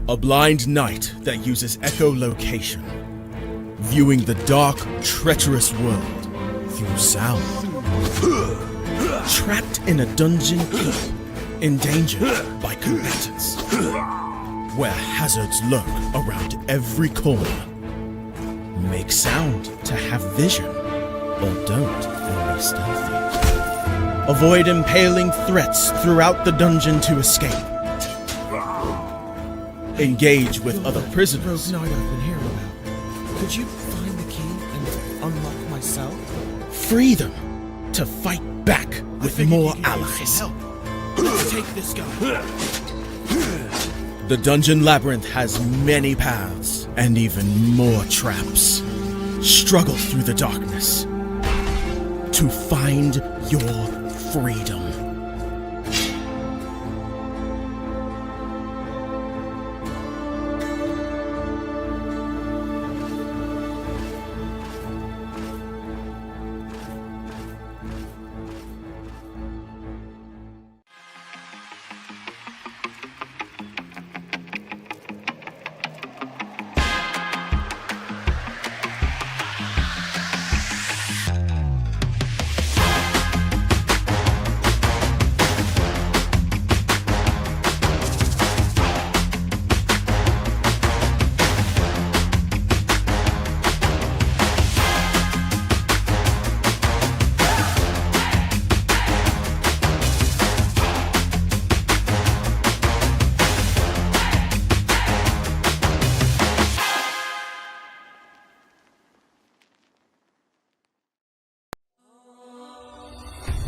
A blind knight that uses echolocation, viewing the dark, treacherous world through sound. Trapped in a dungeon keep, endangered by combatants, where hazards lurk around every corner. Make sound to have vision, or don't and be stealthy. Avoid impaling threats throughout the dungeon to escape. Engage with other prisoners. Rogue Knight I've been hearing about. Could you find the key and unlock my cell? Free them to fight back with more allies. Let's take this guy. The Dungeon Labyrinth has many paths and even more traps. Struggle through the darkness to find your freedom.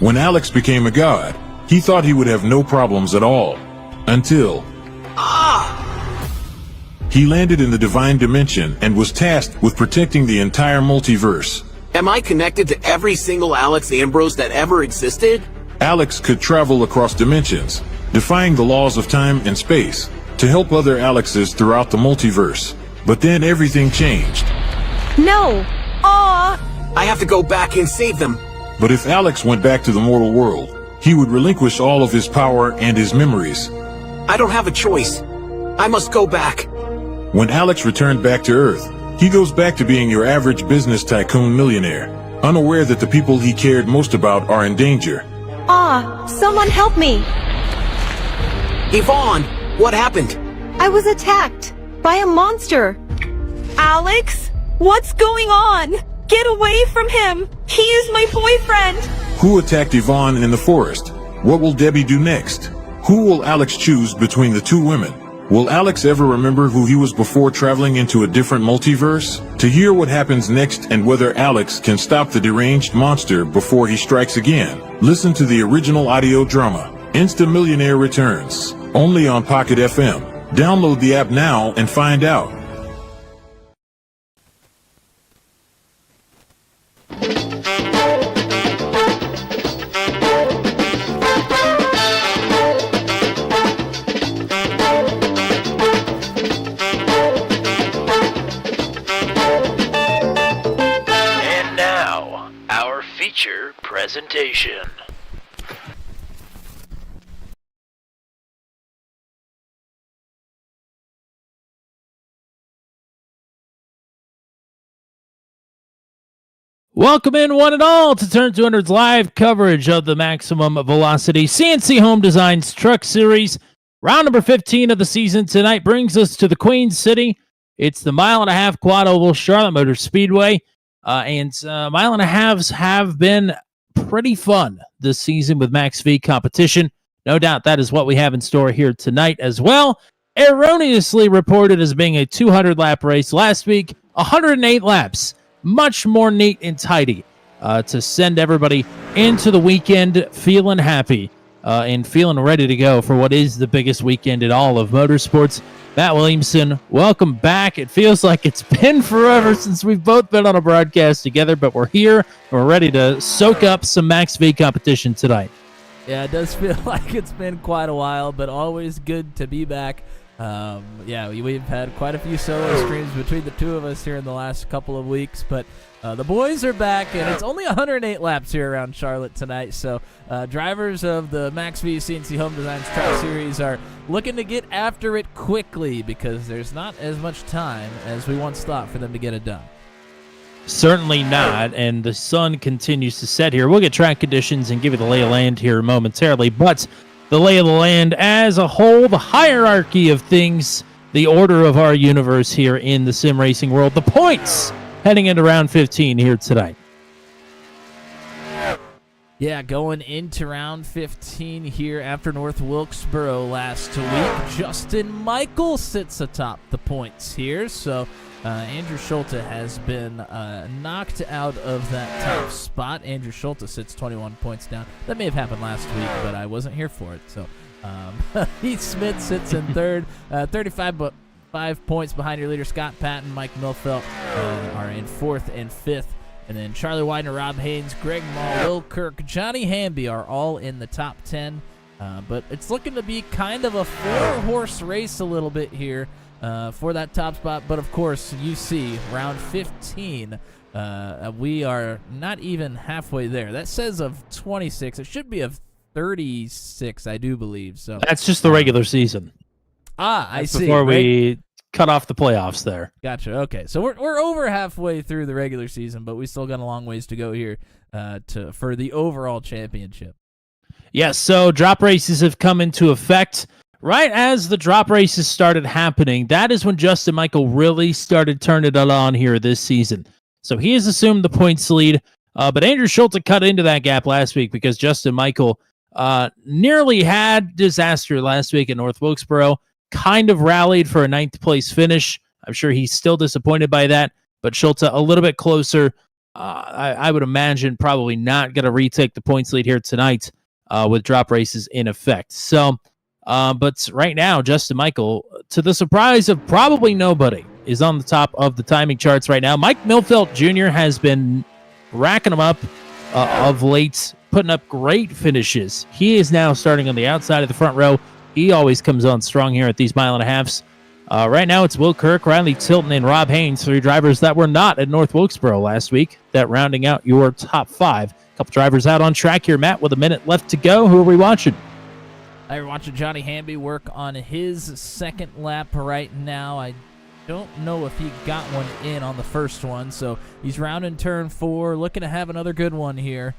When Alex became a god, he thought he would have no problems at all. Until... He landed in the Divine Dimension and was tasked with protecting the entire multiverse. Am I connected to every single Alex Ambrose that ever existed? Alex could travel across dimensions, defying the laws of time and space, to help other Alexes throughout the multiverse. But then everything changed. No! I have to go back and save them. But if Alex went back to the mortal world, he would relinquish all of his power and his memories. I don't have a choice. I must go back. When Alex returned back to Earth, he goes back to being your average business tycoon millionaire, unaware that the people he cared most about are in danger. Someone help me! Yvonne, what happened? I was attacked by a monster. Alex? What's going on? Get away from him! He is my boyfriend! Who attacked Yvonne in the forest? What will Debbie do next? Who will Alex choose between the two women? Will Alex ever remember who he was before traveling into a different multiverse? To hear what happens next and whether Alex can stop the deranged monster before he strikes again, listen to the original audio drama, Insta Millionaire Returns, only on Pocket FM. Download the app now and find out. Presentation. Welcome in one and all to Turn 200's live coverage of the Maximum Velocity CNC Home Designs Truck Series. Round number 15 of the season tonight brings us to the Queen City. It's the mile-and-a-half quad oval Charlotte Motor Speedway. And mile and a halves have been pretty fun this season with Max V competition. No doubt that is what we have in store here tonight as well. Erroneously reported as being a 200-lap race last week, 108 laps. Much more neat and tidy to send everybody into the weekend feeling happy and feeling ready to go for what is the biggest weekend in all of motorsports. Matt Williamson, welcome back. It feels like it's been forever since we've both been on a broadcast together, but we're here and we're ready to soak up some Max V competition tonight. Yeah, it does feel like it's been quite a while, but always good to be back. Yeah, we've had quite a few solo streams between the two of us here in the last couple of weeks, but the boys are back, and it's only 108 laps here around Charlotte tonight, so drivers of the Max V CNC Home Designs Truck Series are looking to get after it quickly because there's not as much time as we once thought for them to get it done. Certainly not, and the sun continues to set here. We'll get track conditions and give you the lay of land here momentarily, but the lay of the land as a whole, the hierarchy of things, the order of our universe here in the sim racing world, the points heading into round 15 here tonight. Yeah, going into round 15 here after North Wilkesboro last week, Justin Michael sits atop the points here, so Andrew Schulte has been knocked out of that top spot. Andrew Schulte sits 21 points down. That may have happened last week, but I wasn't here for it. So Heath Smith sits in third, 5 points behind your leader. Scott Patton, Mike Milfelt are in fourth and fifth. And then Charlie Widener, Rob Haynes, Greg Mall, Will Kirk, Johnny Hamby are all in the top 10. But it's looking to be kind of a four-horse race a little bit here for that top spot. But, of course, you see, round 15, we are not even halfway there. That says of 26. It should be of 36, I do believe. So that's just the regular season. I see. Before we cut off the playoffs there. Gotcha. Okay, so we're over halfway through the regular season, but we still got a long ways to go here for the overall championship. Yes, so drop races have come into effect. Right as the drop races started happening, that is when Justin Michael really started turning it on here this season. So he has assumed the points lead, but Andrew Schulte cut into that gap last week because Justin Michael nearly had disaster last week at North Wilkesboro, kind of rallied for a 9th place finish. I'm sure he's still disappointed by that, but Schulte a little bit closer. I would imagine probably not going to retake the points lead here tonight with drop races in effect. So, but right now, Justin Michael, to the surprise of probably nobody, is on the top of the timing charts right now. Mike Milfelt Jr. has been racking them up of late, putting up great finishes. He is now starting on the outside of the front row. He always comes on strong here at these mile and a halves. Right now, it's Will Kirk, Riley Tilton, and Rob Haynes, 3 drivers that were not at North Wilkesboro last week, that rounding out your top 5. A couple drivers out on track here, Matt, with a minute left to go. Who are we watching? I'm watching Johnny Hamby work on his second lap right now. I don't know if he got one in on the first one, so he's rounding turn 4, looking to have another good one here.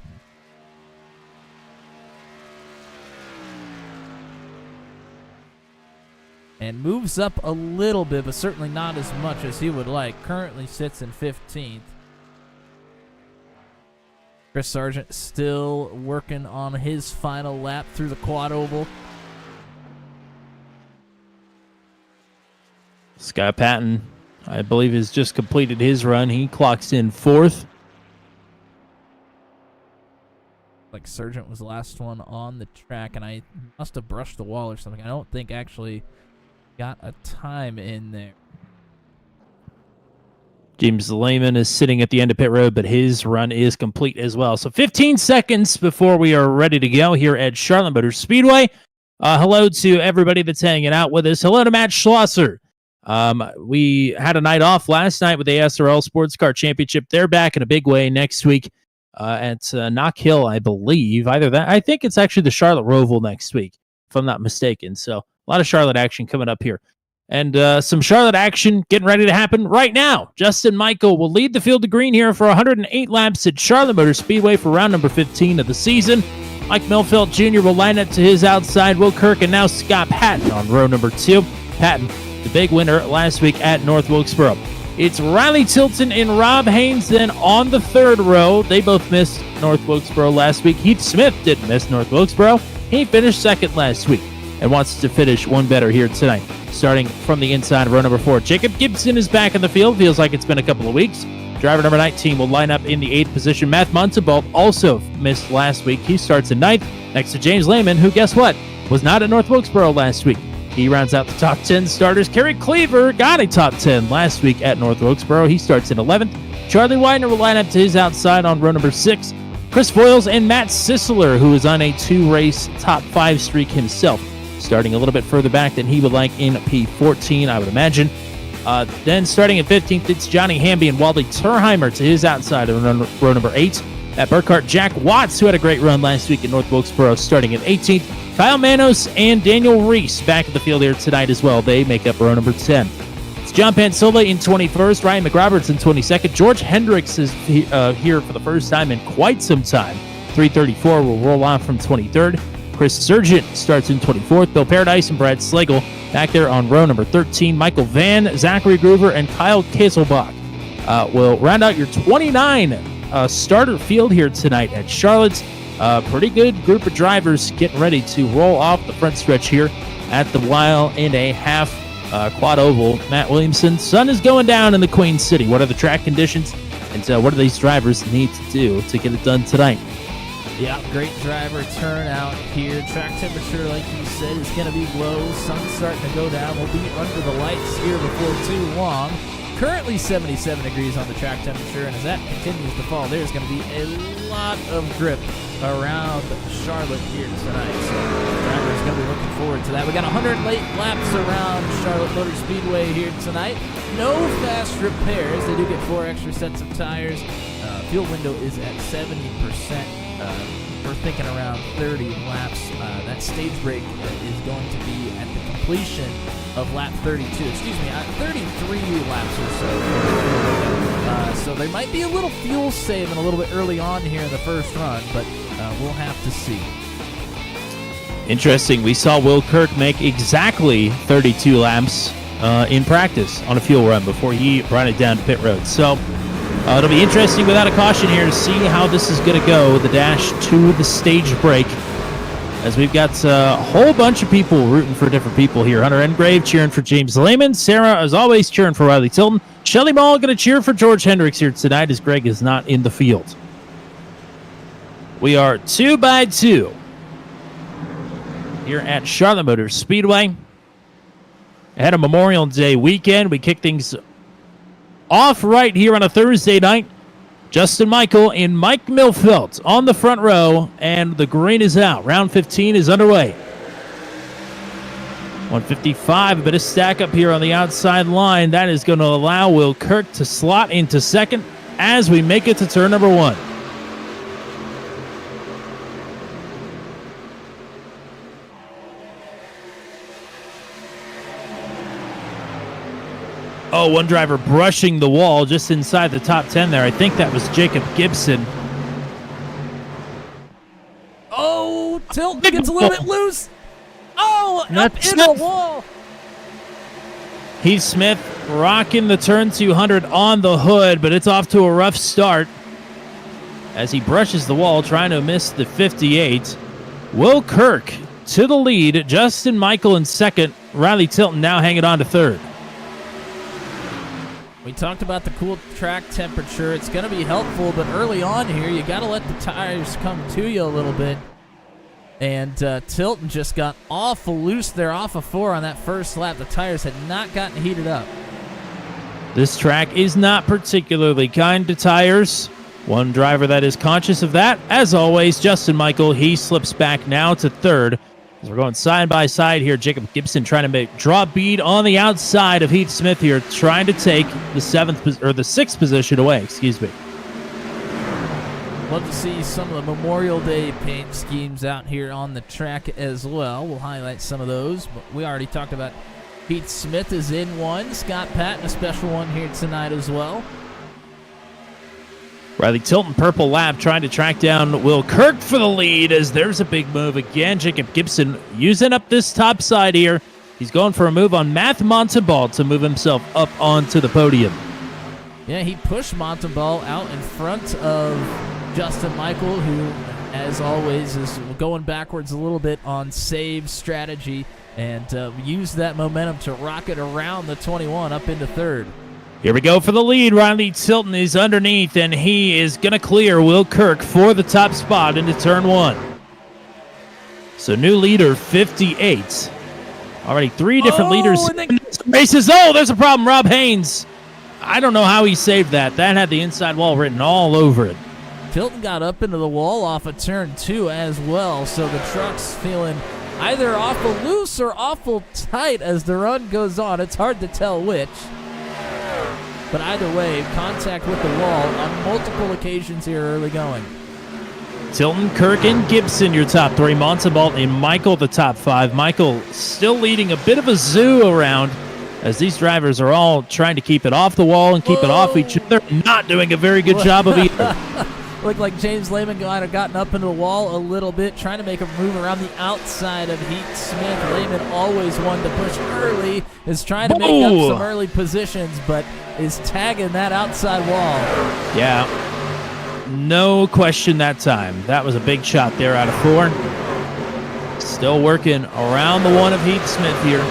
And moves up a little bit, but certainly not as much as he would like. Currently sits in 15th. Chris Sargent still working on his final lap through the quad oval. Scott Patton, I believe, has just completed his run. He clocks in 4th. Like Sargent was the last one on the track, and I must have brushed the wall or something. I don't think actually got a time in there. James Lehman is sitting at the end of pit road, but his run is complete as well. So 15 seconds before we are ready to go here at Charlotte Motor Speedway. Hello to everybody that's hanging out with us. Hello to Matt Schlosser. We had a night off last night with the ASRL Sports Car Championship. They're back in a big way next week at Knock Hill, I believe. Either that, I think it's actually the Charlotte Roval next week, if I'm not mistaken. So a lot of Charlotte action coming up here. And some Charlotte action getting ready to happen right now. Justin Michael will lead the field to green here for 108 laps at Charlotte Motor Speedway for round number 15 of the season. Mike Milfelt Jr. will line up to his outside. Will Kirk and now Scott Patton on row number 2. Patton, the big winner last week at North Wilkesboro. It's Riley Tilton and Rob Haynes then on the 3rd row. They both missed North Wilkesboro last week. Heath Smith didn't miss North Wilkesboro. He finished 2nd last week and wants to finish one better here tonight. Starting from the inside of row number 4, Jacob Gibson is back in the field. Feels like it's been a couple of weeks. Driver number 19 will line up in the 8th position. Matt Muntzenbolt also missed last week. He starts in 9th next to James Lehman, who, guess what, was not at North Wilkesboro last week. He rounds out the top 10 starters. Kerry Cleaver got a top 10 last week at North Wilkesboro. He starts in 11th. Charlie Widener will line up to his outside on row number 6. Chris Voiles and Matt Sisler, who is on a 2-race top 5 streak himself, starting a little bit further back than he would like in P14, I would imagine. Then starting at 15th, it's Johnny Hamby and Wally Turheimer to his outside of row number 8. At Burkhart, Jack Watts, who had a great run last week at North Wilkesboro, starting at 18th. Kyle Manos and Daniel Reese back at the field here tonight as well. They make up row number 10. It's John Pansola in 21st, Ryan McRoberts in 22nd. George Hendricks is here for the first time in quite some time. 334 will roll off from 23rd. Chris Surgent starts in 24th. Bill Paradise and Brad Slagle back there on row number 13. Michael Van, Zachary Groover, and Kyle Kisselbach will round out your 29 starter field here tonight at Charlotte. Pretty good group of drivers getting ready to roll off the front stretch here at the 1.5 quad oval. Matt Williamson, sun is going down in the Queen City. What are the track conditions, and what do these drivers need to do to get it done tonight? Yeah, great driver turnout here. Track temperature, like you said, is going to be low. Sun's starting to go down. We'll be under the lights here before too long. Currently 77 degrees on the track temperature, and as that continues to fall, there's going to be a lot of grip around Charlotte here tonight. So the driver is going to be looking forward to that. We got 108 laps around Charlotte Motor Speedway here tonight. No fast repairs. They do get 4 extra sets of tires. Fuel window is at 70%. We're thinking around 30 laps. That stage break is going to be at the completion of lap 32. 33 laps or so. So there might be a little fuel saving a little bit early on here in the first run, but we'll have to see. Interesting. We saw Will Kirk make exactly 32 laps in practice on a fuel run before he brought it down to pit road. So it'll be interesting without a caution here to see how this is going to go, the dash to the stage break, as we've got a whole bunch of people rooting for different people here. Hunter Engrave cheering for James Lehman. Sarah, as always, cheering for Riley Tilton. Shelly Mall going to cheer for George Hendricks here tonight as Greg is not in the field. We are 2 by 2 here at Charlotte Motor Speedway. Ahead of Memorial Day weekend, we kick things off right here on a Thursday night. Justin Michael and Mike Milfelt on the front row, and the green is out. Round 15 is underway. 155, a bit of stack up here on the outside line. That is going to allow Will Kirk to slot into second as we make it to turn number 1. Oh, one driver brushing the wall just inside the top 10 there. I think that was Jacob Gibson. Oh, Tilton gets a little bit loose. Oh, Not up in Smith. the wall. Heath Smith rocking the turn 200 on the hood, but it's off to a rough start as he brushes the wall, trying to miss the 58. Will Kirk to the lead. Justin Michael in second. Riley Tilton now hanging on to third. We talked about the cool track temperature. It's going to be helpful, but early on here, you got to let the tires come to you a little bit. And Tilton just got awful loose there off of 4 on that first lap. The tires had not gotten heated up. This track is not particularly kind to tires. One driver that is conscious of that, as always, Justin Michael. He slips back now to third. As we're going side by side here, Jacob Gibson trying to draw bead on the outside of Heath Smith here, trying to take the 6th position away. Excuse me. Love to see some of the Memorial Day paint schemes out here on the track as well. We'll highlight some of those, but we already talked about Heath Smith is in one. Scott Patton, a special one here tonight as well. Riley Tilton, purple lap, trying to track down Will Kirk for the lead as there's a big move again. Jacob Gibson using up this top side here. He's going for a move on Matt Montalban to move himself up onto the podium. Yeah, he pushed Montalban out in front of Justin Michael, who, as always, is going backwards a little bit on save strategy and used that momentum to rocket around the 21 up into third. Here we go for the lead. Riley Tilton is underneath, and he is going to clear Will Kirk for the top spot into turn 1. So new leader, 58. Already 3 different leaders in this races. Oh, there's a problem. Rob Haynes. I don't know how he saved that. That had the inside wall written all over it. Tilton got up into the wall off of turn 2 as well, so the truck's feeling either awful loose or awful tight as the run goes on. It's hard to tell which. But either way, contact with the wall on multiple occasions here early going. Tilton, Kirk, and Gibson, your top three. Montalban and Michael, the top five. Michael still leading a bit of a zoo around as these drivers are all trying to keep it off the wall and keep it off each other. Not doing a very good job of either. Looked like James Lehman might have gotten up into the wall a little bit, trying to make a move around the outside of Heath Smith. Lehman, always one to push early, is trying to make up some early positions, but is tagging that outside wall. Yeah, no question that time. That was a big shot there out of 4. Still working around the one of Heath Smith here.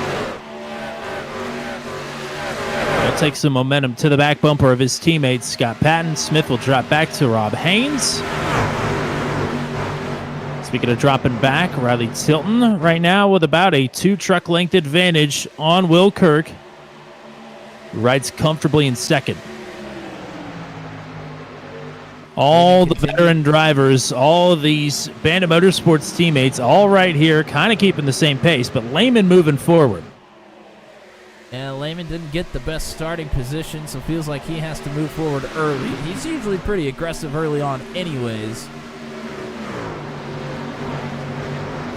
He'll take some momentum to the back bumper of his teammate, Scott Patton. Smith will drop back to Rob Haynes. Speaking of dropping back, Riley Tilton right now with about a 2-truck length advantage on Will Kirk, who rides comfortably in second. All the veteran drivers, all of these Bandit Motorsports teammates, all right here, kind of keeping the same pace, but Lehman moving forward. And Lehman didn't get the best starting position, so feels like he has to move forward early. He's usually pretty aggressive early on anyways.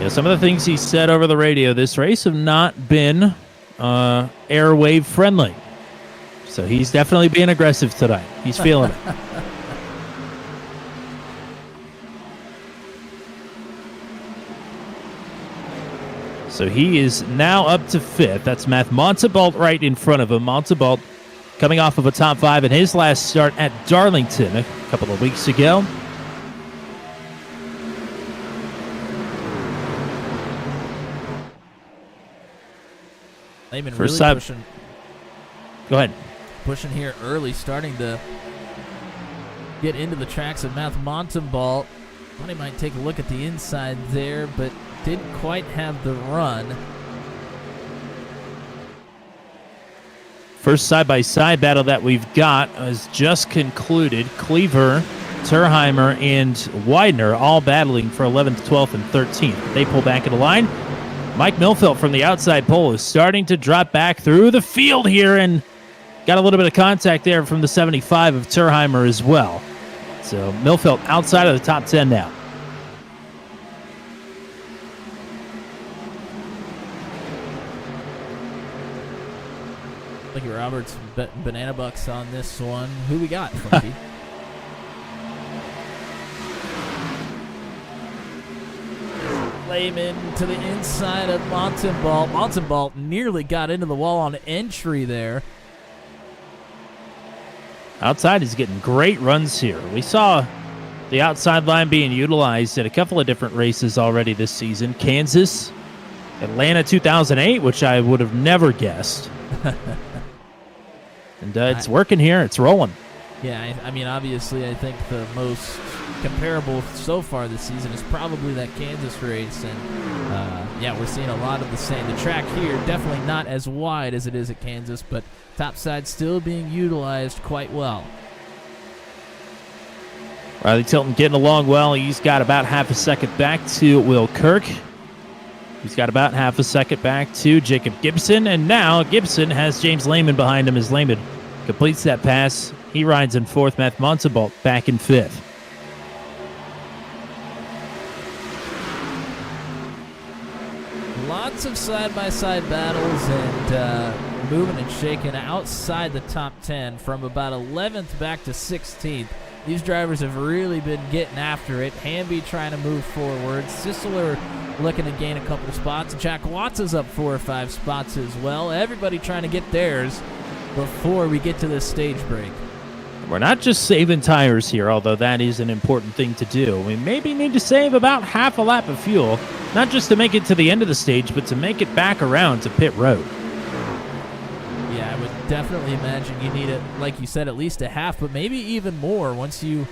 Yeah, some of the things he said over the radio this race have not been airwave friendly. So he's definitely being aggressive tonight. He's feeling it. So he is now up to 5th. That's Matt Montalban right in front of him. Montalban coming off of a top 5 in his last start at Darlington a couple of weeks ago. Lehman First really time. pushing. Go ahead. Pushing here early, starting to get into the tracks of Matt Montalban. Thought he might take a look at the inside there, but didn't quite have the run. First side-by-side battle that we've got has just concluded. Cleaver, Terheimer, and Widener all battling for 11th, 12th, and 13th. They pull back in the line. Mike Milfelt from the outside pole is starting to drop back through the field here and got a little bit of contact there from the 75 of Terheimer as well. So Milfelt outside of the top 10 now. Lucky Roberts, Banana Bucks on this one. Who we got, Funky? Lehman to the inside of Montalban. Montalban nearly got into the wall on entry there. Outside is getting great runs here. We saw the outside line being utilized at a couple of different races already this season. Kansas, Atlanta 2008, which I would have never guessed. And it's working here. It's rolling. Yeah, I mean, obviously, I think the most comparable so far this season is probably that Kansas race. And, yeah, we're seeing a lot of the same. The track here, definitely not as wide as it is at Kansas, but topside still being utilized quite well. Riley Tilton getting along well. He's got about half a second back to Will Kirk. He's got about half a second back to Jacob Gibson. And now Gibson has James Lehman behind him as Lehman completes that pass. He rides in 4th. Matt Montalban back in 5th. Lots of side-by-side battles and moving and shaking outside the top 10 from about 11th back to 16th. These drivers have really been getting after it. Hamby trying to move forward. Sisler looking to gain a couple of spots. Jack Watts is up 4 or 5 spots as well. Everybody trying to get theirs before we get to this stage break. We're not just saving tires here, although that is an important thing to do. We maybe need to save about half a lap of fuel, not just to make it to the end of the stage, but to make it back around to pit road. Yeah, I would definitely imagine you need it, like you said, at least a half, but maybe even more once you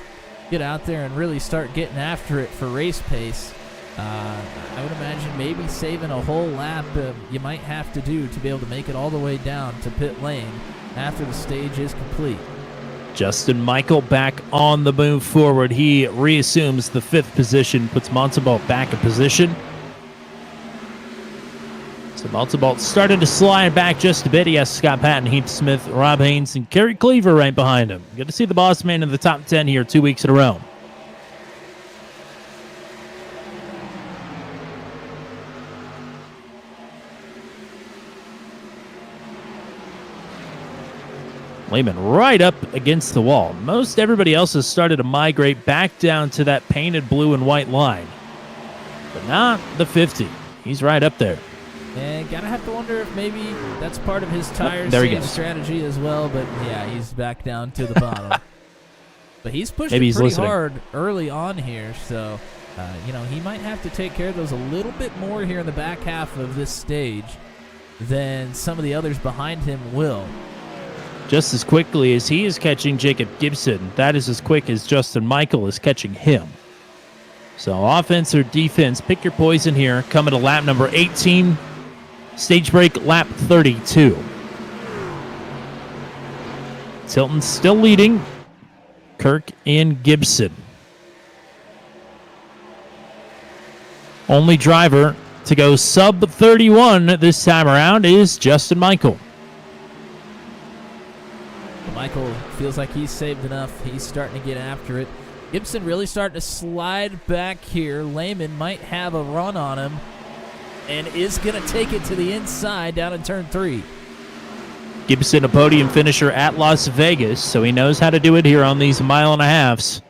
get out there and really start getting after it for race pace. I would imagine maybe saving a whole lap you might have to do to be able to make it all the way down to pit lane after the stage is complete. Justin Michael back on the move forward. He reassumes the 5th position, puts Montalban back in position. So Maltebalt started to slide back just a bit. He has Scott Patton, Heath Smith, Rob Haynes, and Kerry Cleaver right behind him. Good to see the boss man in the top 10 here 2 weeks in a row. Lehman right up against the wall. Most everybody else has started to migrate back down to that painted blue and white line. But not the 50. He's right up there. And gotta have to wonder if maybe that's part of his tire there he save goes. strategy as well. But yeah, he's back down to the bottom. But he's pushing Maybe he's pretty listening. hard early on here, so he might have to take care of those a little bit more here in the back half of this stage than some of the others behind him will. Just as quickly as he is catching Jacob Gibson, that is as quick as Justin Michael is catching him. So offense or defense, pick your poison here. Coming to lap number 18. Stage break, lap 32. Tilton still leading. Kirk and Gibson. Only driver to go sub 31 this time around is Justin Michael. Michael feels like he's saved enough. He's starting to get after it. Gibson really starting to slide back here. Lehman might have a run on him and is going to take it to the inside down in turn 3. Gibson, a podium finisher at Las Vegas, so he knows how to do it here on these 1.5 miles.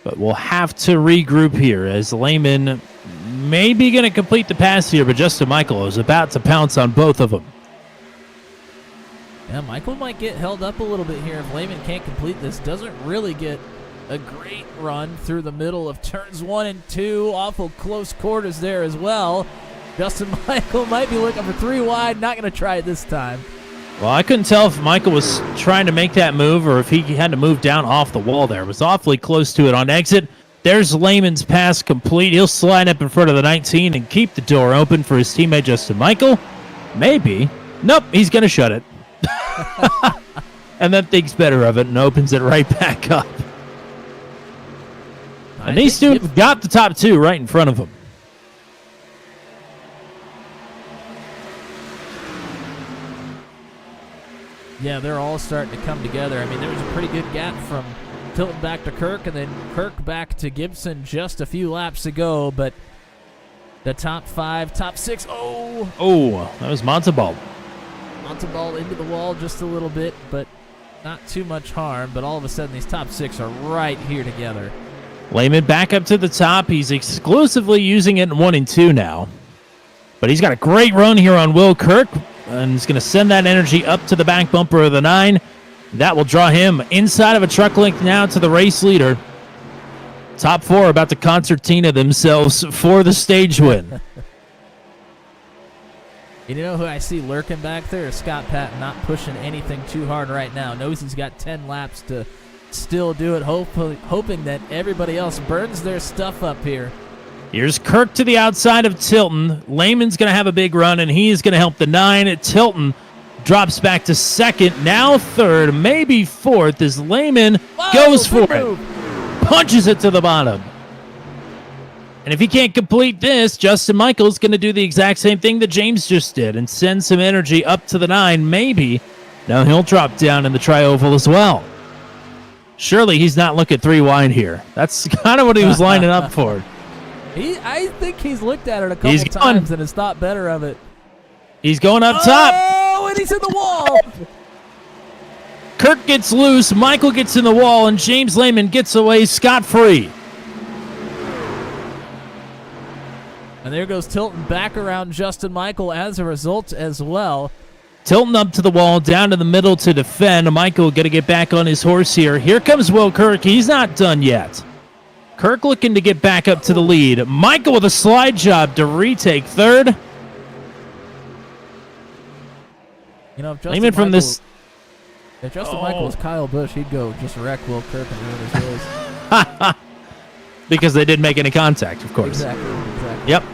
But we'll have to regroup here as Lehman may be going to complete the pass here, but Justin Michael is about to pounce on both of them. Yeah, Michael might get held up a little bit here if Lehman can't complete this. Doesn't really get a great run through the middle of turns 1 and 2. Awful close quarters there as well. Justin Michael might be looking for 3 wide. Not going to try it this time. Well, I couldn't tell if Michael was trying to make that move or if he had to move down off the wall there. It was awfully close to it on exit. There's Lehman's pass complete. He'll slide up in front of the 19 and keep the door open for his teammate Justin Michael. Maybe. Nope, he's going to shut it. And then thinks better of it and opens it right back up. And these two have got the top 2 right in front of them. Yeah, they're all starting to come together. I mean, there was a pretty good gap from Tilton back to Kirk and then Kirk back to Gibson just a few laps ago. But the top 5, top 6, Oh, that was Montalbot. Montalbot into the wall just a little bit, but not too much harm. But all of a sudden, these top 6 are right here together. Lehman back up to the top. He's exclusively using it in 1 and 2 now. But he's got a great run here on Will Kirk, and he's going to send that energy up to the back bumper of the 9. That will draw him inside of a truck length now to the race leader. Top 4 about to concertina themselves for the stage win. You know who I see lurking back there is Scott Patton, not pushing anything too hard right now. Knows he's got 10 laps to still do it, hoping that everybody else burns their stuff up here. Here's Kirk to the outside of Tilton. Lehman's going to have a big run, and he is going to help the 9. Tilton drops back to 2nd, now 3rd, maybe 4th as Lehman goes for it. Punches it to the bottom. And if he can't complete this, Justin Michael's going to do the exact same thing that James just did and send some energy up to the 9, maybe. Now he'll drop down in the tri-oval as well. Surely he's not looking 3 wide here. That's kind of what he was lining up for. I think he's looked at it a couple times and has thought better of it. He's going up top. Oh, and he's in the wall. Kirk gets loose, Michael gets in the wall, and James Lehman gets away scot-free. And there goes Tilton back around Justin Michael as a result as well. Tilton up to the wall, down to the middle to defend. Michael going to get back on his horse here. Here comes Will Kirk. He's not done yet. Kirk looking to get back up to the lead. Michael with a slide job to retake 3rd. You know, if Justin Lehman from this... If Justin Michael was Kyle Busch, he'd go just wreck Will Kirk and ruin his race. Because they didn't make any contact, of course. Exactly. Yep.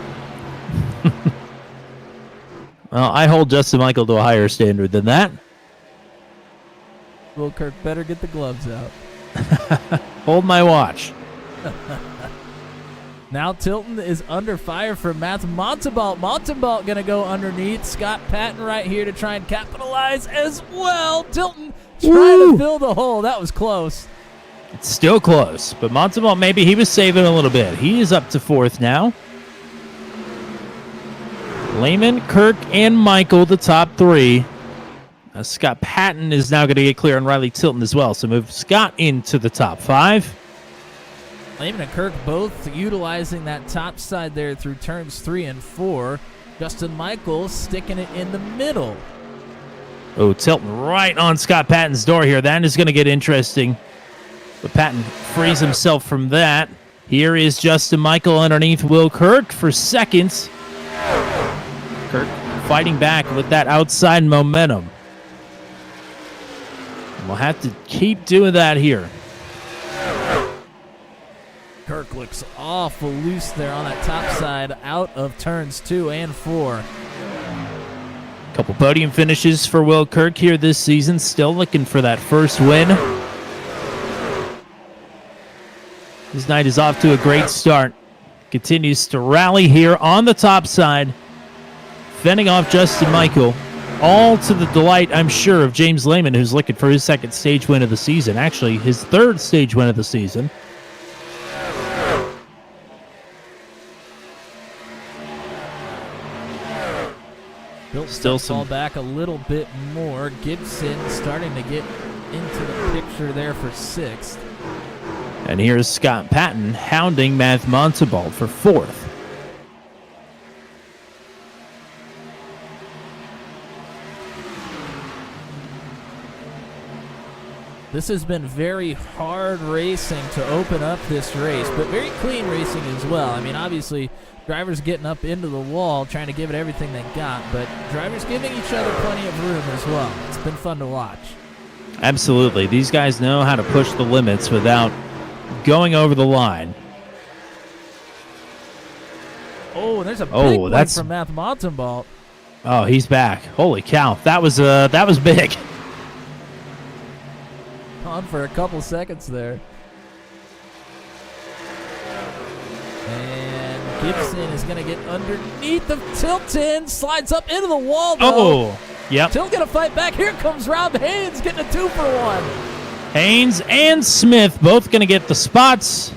Well, I hold Justin Michael to a higher standard than that. Will Kirk better get the gloves out. Hold my watch. Now Tilton is under fire from Matt Montalbot. Montalbot going to go underneath. Scott Patton right here to try and capitalize as well. Tilton trying to fill the hole. That was close. It's still close, but Montalbot, maybe he was saving a little bit. He is up to fourth now. Lehman, Kirk, and Michael, the top three. Scott Patton is now going to get clear on Riley Tilton as well, so move Scott into the top five. Lehman and Kirk both utilizing that top side there through turns 3 and 4. Justin Michael sticking it in the middle. Oh, Tilton right on Scott Patton's door here. That is going to get interesting. But Patton frees himself from that. Here is Justin Michael underneath Will Kirk for seconds. Kirk fighting back with that outside momentum. We'll have to keep doing that here. Kirk looks awful loose there on that top side out of turns 2 and 4. Couple podium finishes for Will Kirk here this season. Still looking for that first win. His night is off to a great start. Continues to rally here on the top side. Fending off Justin Michael. All to the delight, I'm sure, of James Lehman, who's looking for his second stage win of the season. Actually, his third stage win of the season. Still fall back a little bit more. Gibson starting to get into the picture there for 6th. And here's Scott Patton hounding Matt Montalbot for 4th. This has been very hard racing to open up this race, but very clean racing as well. I mean, obviously, drivers getting up into the wall, trying to give it everything they got, but drivers giving each other plenty of room as well. It's been fun to watch. Absolutely. These guys know how to push the limits without going over the line. Oh, there's a big one from Matt Montalbot. Oh, he's back. Holy cow. That was big. On for a couple seconds there. And Gibson is going to get underneath of Tilton. Slides up into the wall, though. Oh, yep. Tilton going to fight back. Here comes Rob Haynes getting a 2-for-1. Haynes and Smith both going to get the spots.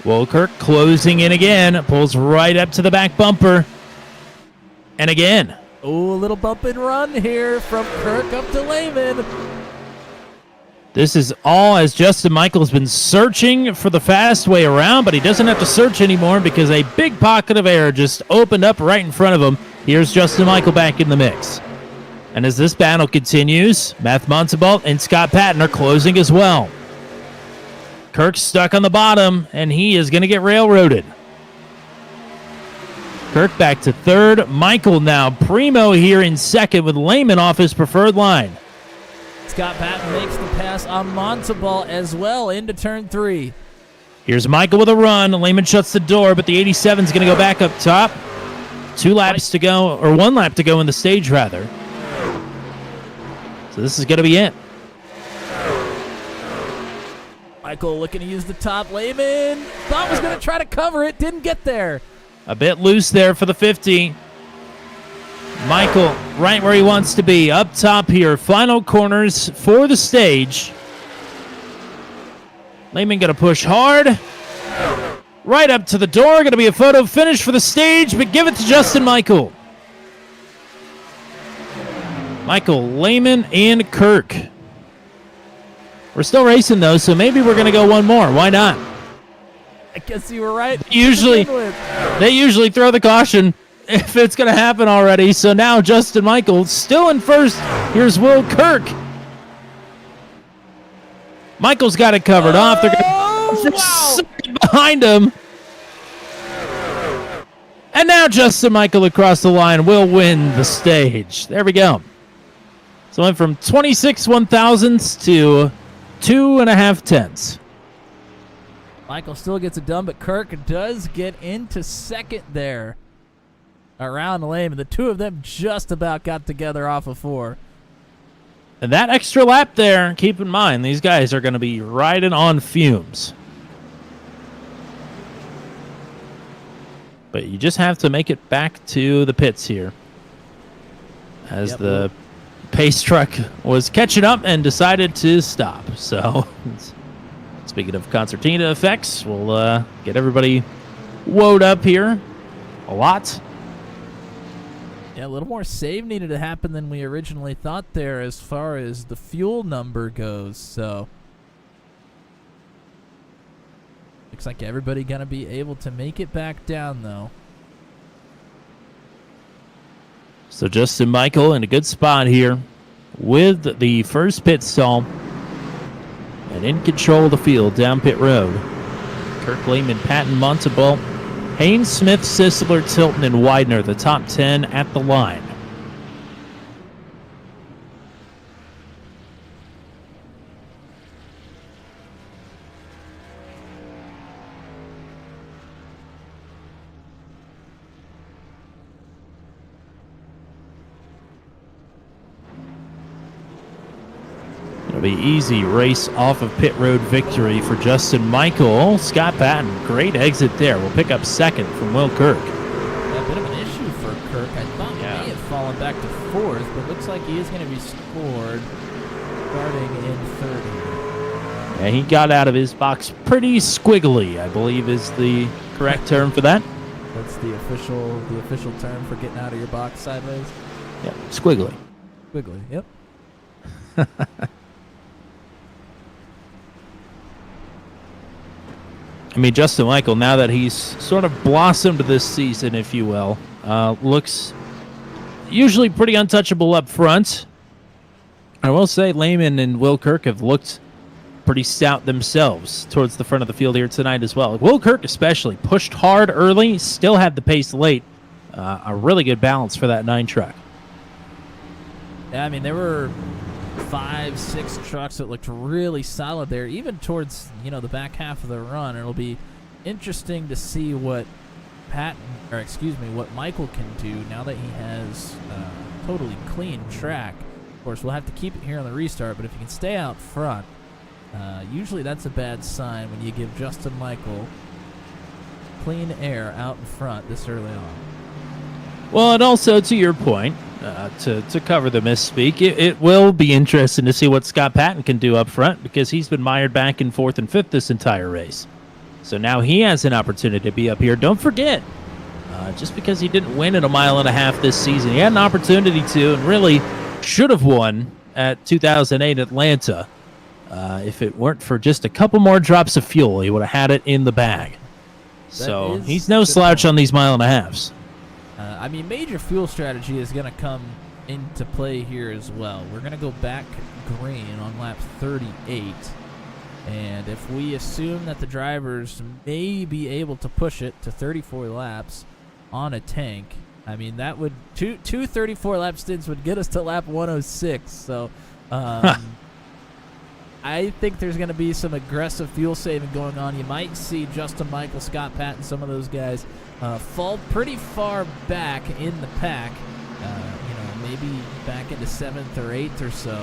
Wilkirk closing in again. Pulls right up to the back bumper. And again. Oh, a little bump and run here from Kirk up to Lehman. This is all as Justin Michael's been searching for the fast way around, but he doesn't have to search anymore because a big pocket of air just opened up right in front of him. Here's Justin Michael back in the mix. And as this battle continues, Matt Montalbot and Scott Patton are closing as well. Kirk's stuck on the bottom, and he is going to get railroaded. Kirk back to third. Michael now primo here in second with Lehman off his preferred line. Scott Patton makes the pass on Montalbot as well into turn 3. Here's Michael with a run. Lehman shuts the door, but the 87 is going to go back up top. 2 laps to go, or 1 lap to go in the stage, rather. So this is going to be it. Michael looking to use the top. Lehman thought was going to try to cover it. Didn't get there. A bit loose there for the 50. Michael right where he wants to be. Up top here. Final corners for the stage. Lehman going to push hard. Right up to the door. Going to be a photo finish for the stage, but give it to Justin Michael. Michael, Lehman, and Kirk. We're still racing, though, so maybe we're going to go one more. Why not? I guess you were right. They usually throw the caution if it's going to happen already. So now Justin Michael still in first. Here's Will Kirk. Michael's got it covered off. They're going behind him. And now Justin Michael across the line will win the stage. There we go. So it went from 26 1,000ths to 2.5 tenths. Michael still gets it done, but Kirk does get into second there. around Lehman. The two of them just about got together off of 4. And that extra lap there, keep in mind, these guys are going to be riding on fumes. But you just have to make it back to the pits here. As the pace truck was catching up and decided to stop. So, speaking of concertina effects, we'll get everybody woed up here a lot. Yeah, a little more save needed to happen than we originally thought there as far as the fuel number goes. So, looks like everybody going to be able to make it back down, though. So Justin Michael in a good spot here with the first pit stall and in control of the field down pit road. Kirk Lehman, Patton, Montebault, Haynes, Smith, Sisler, Tilton, and Widener, the top 10 at the line. It'll be easy race off of pit road victory for Justin Michael. Scott Patton, great exit there. We'll pick up second from Will Kirk. A bit of an issue for Kirk. I thought he may have fallen back to 4th, but looks like he is going to be scored starting in 30. Yeah, he got out of his box pretty squiggly, I believe is the correct term for that. That's the official term for getting out of your box sideways. Yeah, squiggly. Squiggly, yep. I mean, Justin Michael, now that he's sort of blossomed this season, if you will, looks usually pretty untouchable up front. I will say Lehman and Will Kirk have looked pretty stout themselves towards the front of the field here tonight as well. Will Kirk especially pushed hard early, still had the pace late. A really good balance for that 9 truck. Yeah, I mean, there were 5, 6 trucks that looked really solid there, even towards, the back half of the run. It'll be interesting to see what what Michael can do now that he has totally clean track. Of course, we'll have to keep it here on the restart, but if you can stay out front, usually that's a bad sign when you give Justin Michael clean air out in front this early on. Well, and also to your point, to cover the misspeak, it will be interesting to see what Scott Patton can do up front because he's been mired back in 4th and 5th this entire race. So now he has an opportunity to be up here. Don't forget, just because he didn't win at a mile and a half this season, he had an opportunity to and really should have won at 2008 Atlanta. If it weren't for just a couple more drops of fuel, he would have had it in the bag. So he's no slouch on these mile and a halves. I mean, major fuel strategy is going to come into play here as well. We're going to go back green on lap 38. And if we assume that the drivers may be able to push it to 34 laps on a tank, I mean, that would two 34-lap stints would get us to lap 106. So I think there's going to be some aggressive fuel saving going on. You might see Justin Michael, Scott Patton, some of those guys fall pretty far back in the pack, maybe back into 7th or 8th or so,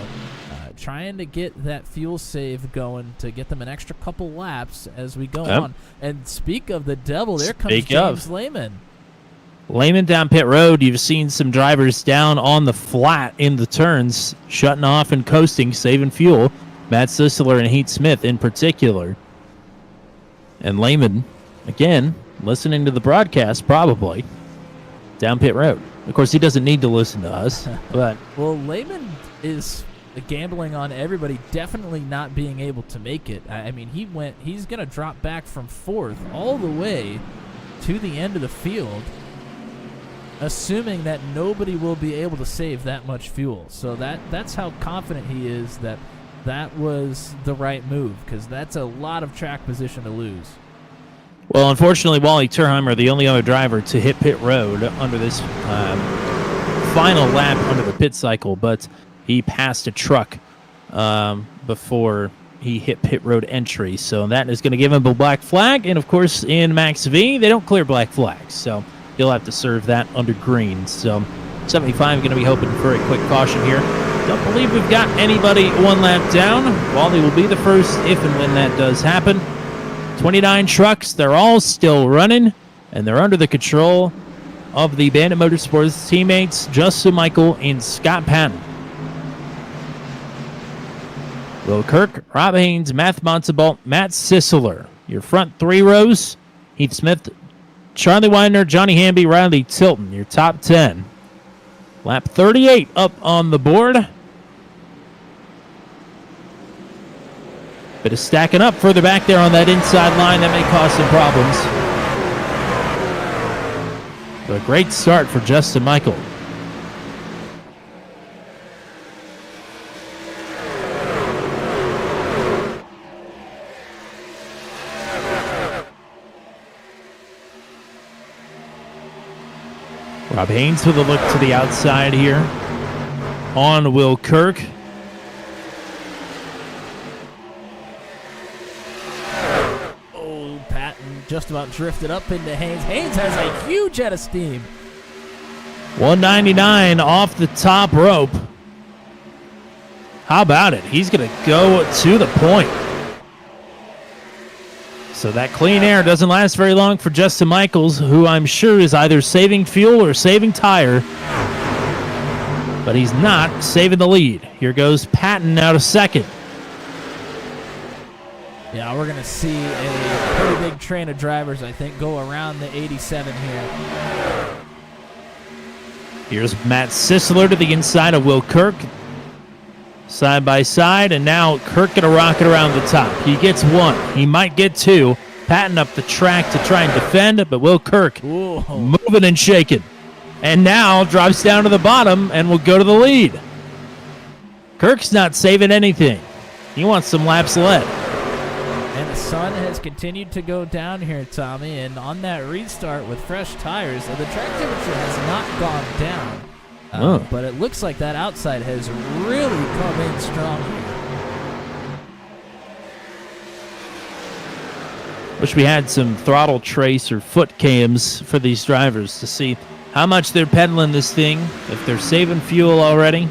trying to get that fuel save going to get them an extra couple laps as we go on. And speak of the devil, there comes James Lehman. Lehman down pit road. You've seen some drivers down on the flat in the turns, shutting off and coasting, saving fuel. Matt Sisler and Heath Smith in particular. And Lehman, again, listening to the broadcast probably, down pit road. Of course, he doesn't need to listen to us. But well, Lehman is gambling on everybody definitely not being able to make it. I mean, he's going to drop back from 4th all the way to the end of the field, assuming that nobody will be able to save that much fuel. So that's how confident he is that was the right move, because that's a lot of track position to lose. Well, unfortunately, Wally Turheimer, the only other driver to hit pit road under this final lap under the pit cycle, but he passed a truck before he hit pit road entry. So that is going to give him a black flag. And, of course, in Max V, they don't clear black flags. So still have to serve that under green. So 75 going to be hoping for a quick caution here. Don't believe we've got anybody one lap down. Wally will be the first if and when that does happen. 29 trucks, they're all still running, and they're under the control of the Bandit Motorsports teammates, Justin Michael and Scott Patton. Will Kirk, Rob Haynes, Matt Montalban, Matt Sisseler. Your front three rows, Heath Smith, Charlie Widener, Johnny Hamby, Riley Tilton. Your top 10. Lap 38 up on the board. Bit of stacking up further back there on that inside line. That may cause some problems. But a great start for Justin Michael. Rob Haynes with a look to the outside here on Will Kirk. Oh, Patton just about drifted up into Haynes. Haynes has a huge head of steam. 199 off the top rope. How about it? He's going to go to the point. So that clean air doesn't last very long for Justin Michaels, who I'm sure is either saving fuel or saving tire. But he's not saving the lead. Here goes Patton out of second. Yeah, we're going to see a pretty big train of drivers, I think, go around the 87 here. Here's Matt Sisseler to the inside of Will Kirk. Side by side, and now Kirk gonna rocket around the top. He gets one. He might get two. Patton up the track to try and defend, but Will Kirk Whoa. moving and shaking. And now drops down to the bottom and will go to the lead. Kirk's not saving anything. He wants some laps led. And the sun has continued to go down here, Tommy, and on that restart with fresh tires, the track temperature has not gone down. But it looks like that outside has really come in strong here. Wish we had some throttle trace or foot cams for these drivers to see how much they're pedaling this thing, if they're saving fuel already,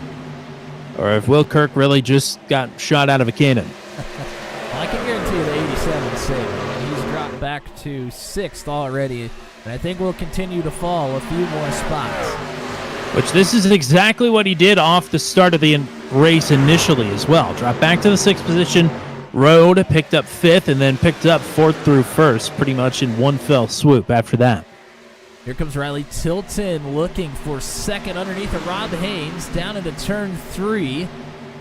or if Will Kirk really just got shot out of a cannon. Well, I can guarantee you the 87 is saving. He's dropped back to 6th already, and I think we'll continue to fall a few more spots. Which this is exactly what he did off the start of the race initially as well. Dropped back to the 6th position, rode, picked up 5th, and then picked up 4th through 1st pretty much in one fell swoop after that. Here comes Riley Tilton looking for 2nd underneath of Rob Haynes down into turn 3,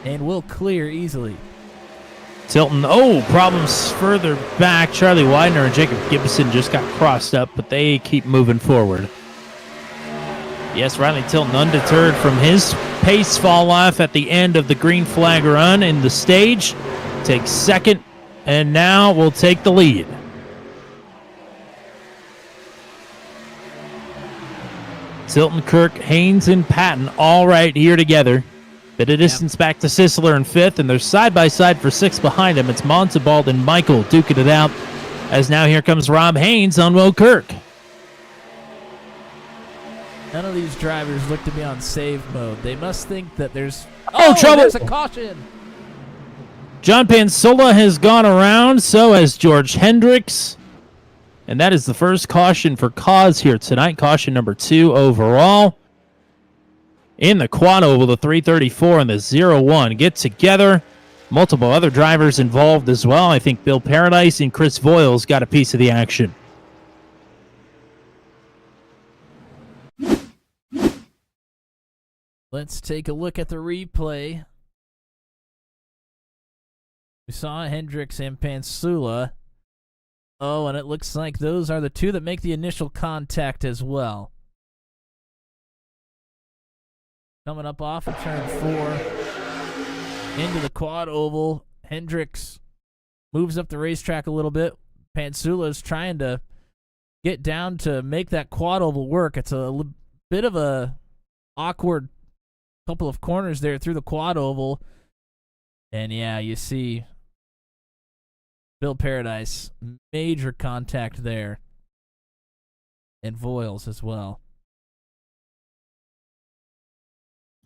and will clear easily. Tilton, problems further back. Charlie Widener and Jacob Gibson just got crossed up, but they keep moving forward. Yes, Riley Tilton undeterred from his pace fall off at the end of the green flag run in the stage. Takes 2nd, and now will take the lead. Tilton, Kirk, Haynes, and Patton all right here together. Bit of distance back to Sisseler in 5th, and they're side by side for 6th behind him. It's Montalban and Michael duking it out, as now here comes Rob Haynes on Will Kirk. None of these drivers look to be on save mode. They must think that there's... trouble! There's a caution! John Pansola has gone around, so has George Hendricks. And that is the first caution for Cause here tonight. Caution number 2 overall. In the quad oval, the 334 and the 01 get together. Multiple other drivers involved as well. I think Bill Paradise and Chris Voiles got a piece of the action. Let's take a look at the replay. We saw Hendricks and Pansula. Oh, and it looks like those are the two that make the initial contact as well. Coming up off of turn 4 into the quad oval. Hendricks moves up the racetrack a little bit. Pansula's trying to get down to make that quad oval work. It's a bit of a awkward couple of corners there through the quad oval. And yeah, you see Bill Paradise, major contact there. and Voiles as well.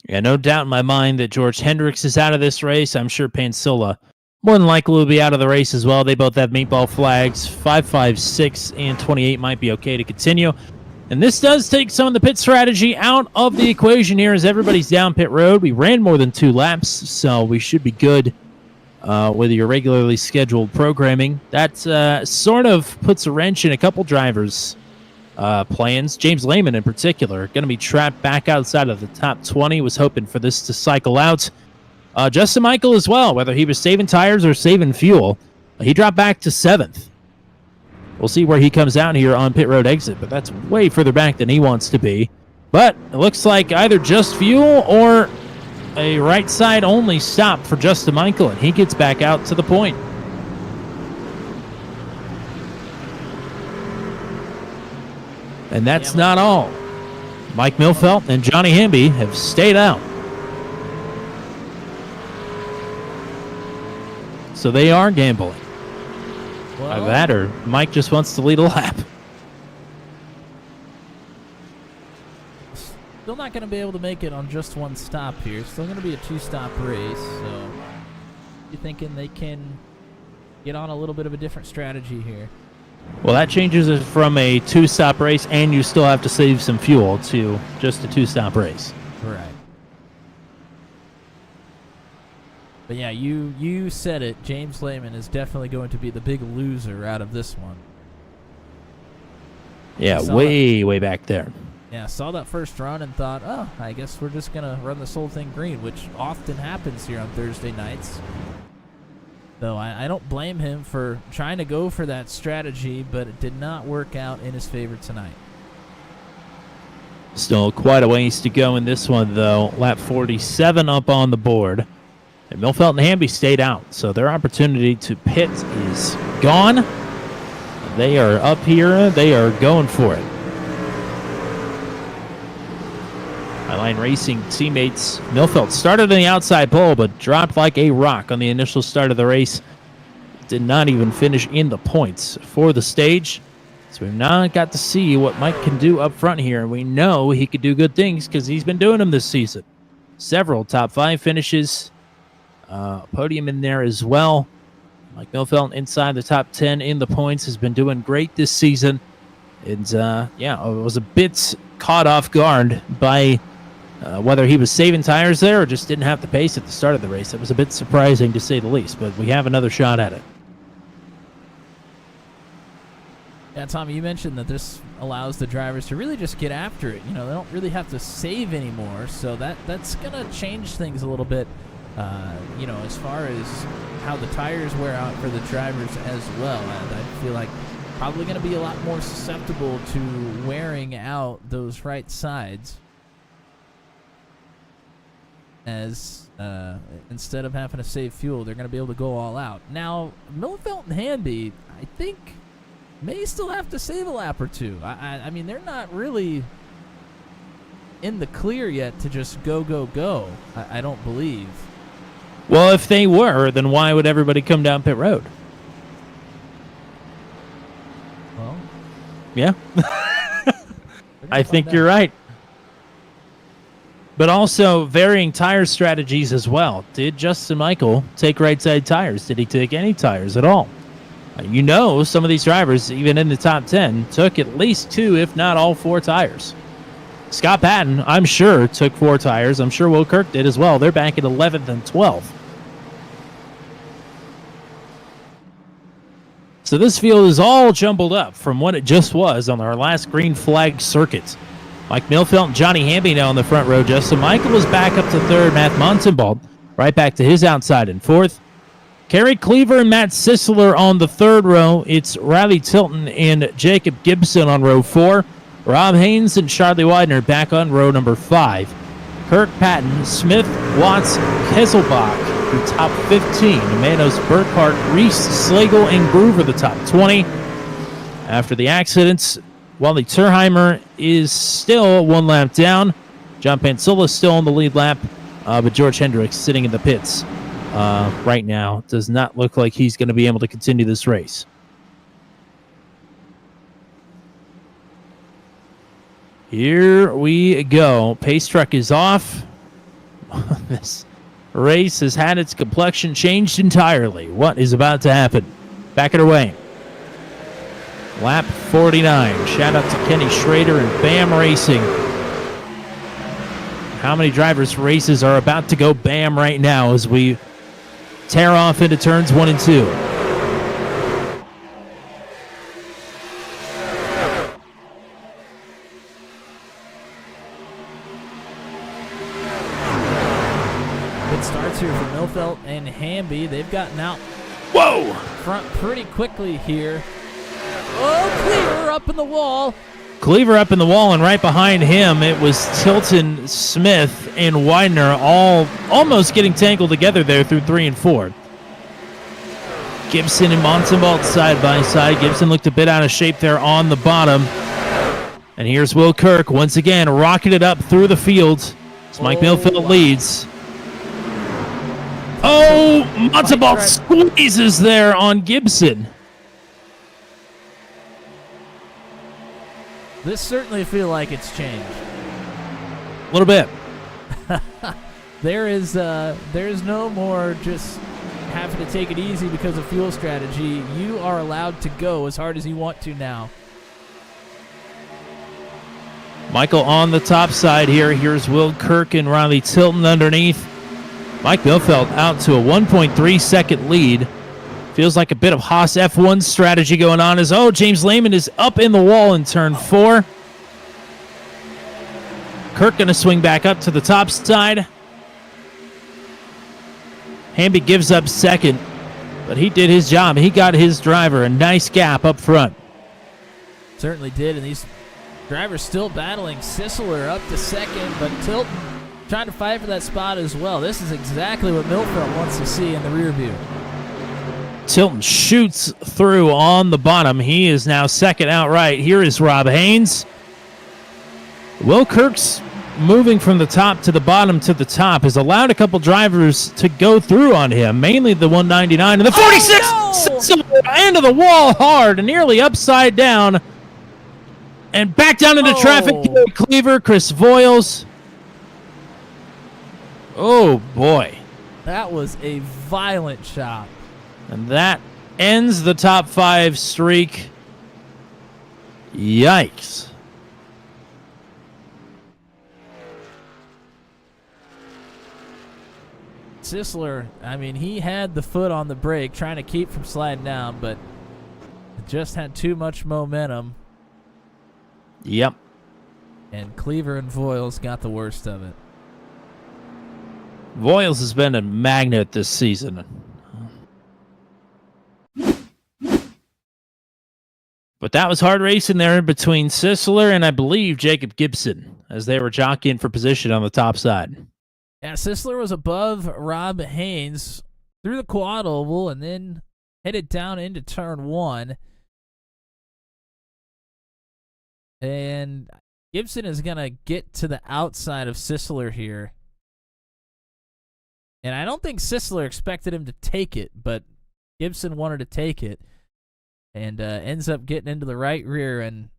Yeah, no doubt in my mind that George Hendricks is out of this race. I'm sure Pansilla more than likely will be out of the race as well. They both have meatball flags. 5, 5, 6, and 28 might be okay to continue. And this does take some of the pit strategy out of the equation here as everybody's down pit road. We ran more than 2 laps, so we should be good with your regularly scheduled programming. That sort of puts a wrench in a couple drivers' plans. James Lehman in particular, going to be trapped back outside of the top 20. Was hoping for this to cycle out. Justin Michael as well, whether he was saving tires or saving fuel, he dropped back to 7th. We'll see where he comes out here on pit road exit, but that's way further back than he wants to be. But it looks like either just fuel or a right side only stop for Justin Michael, and he gets back out to the point. And that's not all. Mike Milfelt and Johnny Hamby have stayed out. So they are gambling. Either that or Mike just wants to lead a lap. Still not going to be able to make it on just one stop here. Still going to be a 2-stop race. So you're thinking they can get on a little bit of a different strategy here. Well, that changes it from a 2-stop race, and you still have to save some fuel, to just a 2-stop race. Right. But yeah, you said it. James Lehman is definitely going to be the big loser out of this one. Yeah, way back there. Yeah, saw that first run and thought, oh, I guess we're just going to run this whole thing green, which often happens here on Thursday nights. So I don't blame him for trying to go for that strategy, but it did not work out in his favor tonight. Still quite a ways to go in this one, though. Lap 47 up on the board. And Milfelt and Hamby stayed out, so their opportunity to pit is gone. They are up here. They are going for it. Highline Racing teammates. Milfelt started in the outside pole, but dropped like a rock on the initial start of the race. Did not even finish in the points for the stage. So we've not got to see what Mike can do up front here, and we know he could do good things because he's been doing them this season. Several top 5 finishes. Podium in there as well. Mike Milfelt inside the top 10 in the points, has been doing great this season. And yeah, I was a bit caught off guard by whether he was saving tires there or just didn't have the pace at the start of the race. It was a bit surprising to say the least, but we have another shot at it. Yeah, Tommy, you mentioned that this allows the drivers to really just get after it. You know, they don't really have to save anymore, so that's going to change things a little bit. You know, as far as how the tires wear out for the drivers as well. And I feel like probably going to be a lot more susceptible to wearing out those right sides as instead of having to save fuel, they're going to be able to go all out. Now, Milfelt and Hamby, I think, may still have to save a lap or two. I mean, they're not really in the clear yet to just go. I don't believe. Well, if they were, then why would everybody come down pit road? Well, yeah. I think you're right. But also varying tire strategies as well. Did Justin Michael take right side tires? Did he take any tires at all? You know, some of these drivers, even in the top 10, took at least 2, if not all 4 tires. Scott Patton, I'm sure, took 4 tires. I'm sure Will Kirk did as well. They're back at 11th and 12th. So this field is all jumbled up from what it just was on our last green flag circuit. Mike Milfelt and Johnny Hamby now on the front row. Justin Michael is back up to 3rd. Matt Montenbald right back to his outside in 4th. Kerry Cleaver and Matt Sisler on the 3rd row. It's Riley Tilton and Jacob Gibson on row 4. Rob Haynes and Charlie Widener back on row number 5. Kirk Patton, Smith, Watts, Kesselbach, the top 15. Manos, Burkhart, Reese, Slagle, and Groover, the top 20. After the accidents, Wally Turheimer is still 1 lap down. John Pansilla is still on the lead lap, but George Hendricks sitting in the pits right now. Does not look like he's going to be able to continue this race. Here we go. Pace truck is off. This race has had its complexion changed entirely. What is about to happen? Back it away. Lap 49. Shout out to Kenny Schrader and BAM Racing. How many drivers' races are about to go BAM right now as we tear off into turns 1 and 2? Good starts here for Milfelt and Hamby. They've gotten out Whoa! front pretty quickly here. Oh, Cleaver up in the wall. Cleaver up in the wall, and right behind him, it was Tilton, Smith, and Widener all almost getting tangled together there through 3 and 4. Gibson and Montalbot side by side. Gibson looked a bit out of shape there on the bottom. And here's Will Kirk once again rocketed up through the field as Mike Milfeld leads. Oh, Montalbot squeezes there on Gibson. This certainly feels like it's changed. A little bit. There's no more just having to take it easy because of fuel strategy. You are allowed to go as hard as you want to now. Michael on the top side here. Here's Will Kirk and Riley Tilton underneath. Mike Milfeld out to a 1.3 second lead. Feels like a bit of Haas F1 strategy going on as, James Lehman is up in the wall in turn 4. Kirk going to swing back up to the top side. Hamby gives up second, but he did his job. He got his driver a nice gap up front. Certainly did, and these drivers still battling. Sisler up to second, but Tilton trying to fight for that spot as well. This is exactly what Milfeld wants to see in the rear view. Tilton shoots through on the bottom. He is now second outright. Here is Rob Haynes. Will Kirk's moving from the top to the bottom to the top has allowed a couple drivers to go through on him, mainly the 199 and the 46. Into the wall hard, nearly upside down, and back down into traffic. Cleaver, Chris Voiles. Oh boy, that was a violent shot. And that ends the top 5 streak. Yikes. Sisler, I mean, he had the foot on the brake trying to keep from sliding down, but it just had too much momentum. Yep. And Cleaver and Voiles got the worst of it. Voiles has been a magnet this season. But that was hard racing there between Sisler and I believe Jacob Gibson as they were jockeying for position on the top side. Yeah, Sisler was above Rob Haynes through the quad oval and then headed down into turn 1. And Gibson is going to get to the outside of Sisler here. And I don't think Sisler expected him to take it, but Gibson wanted to take it. And ends up getting into the right rear and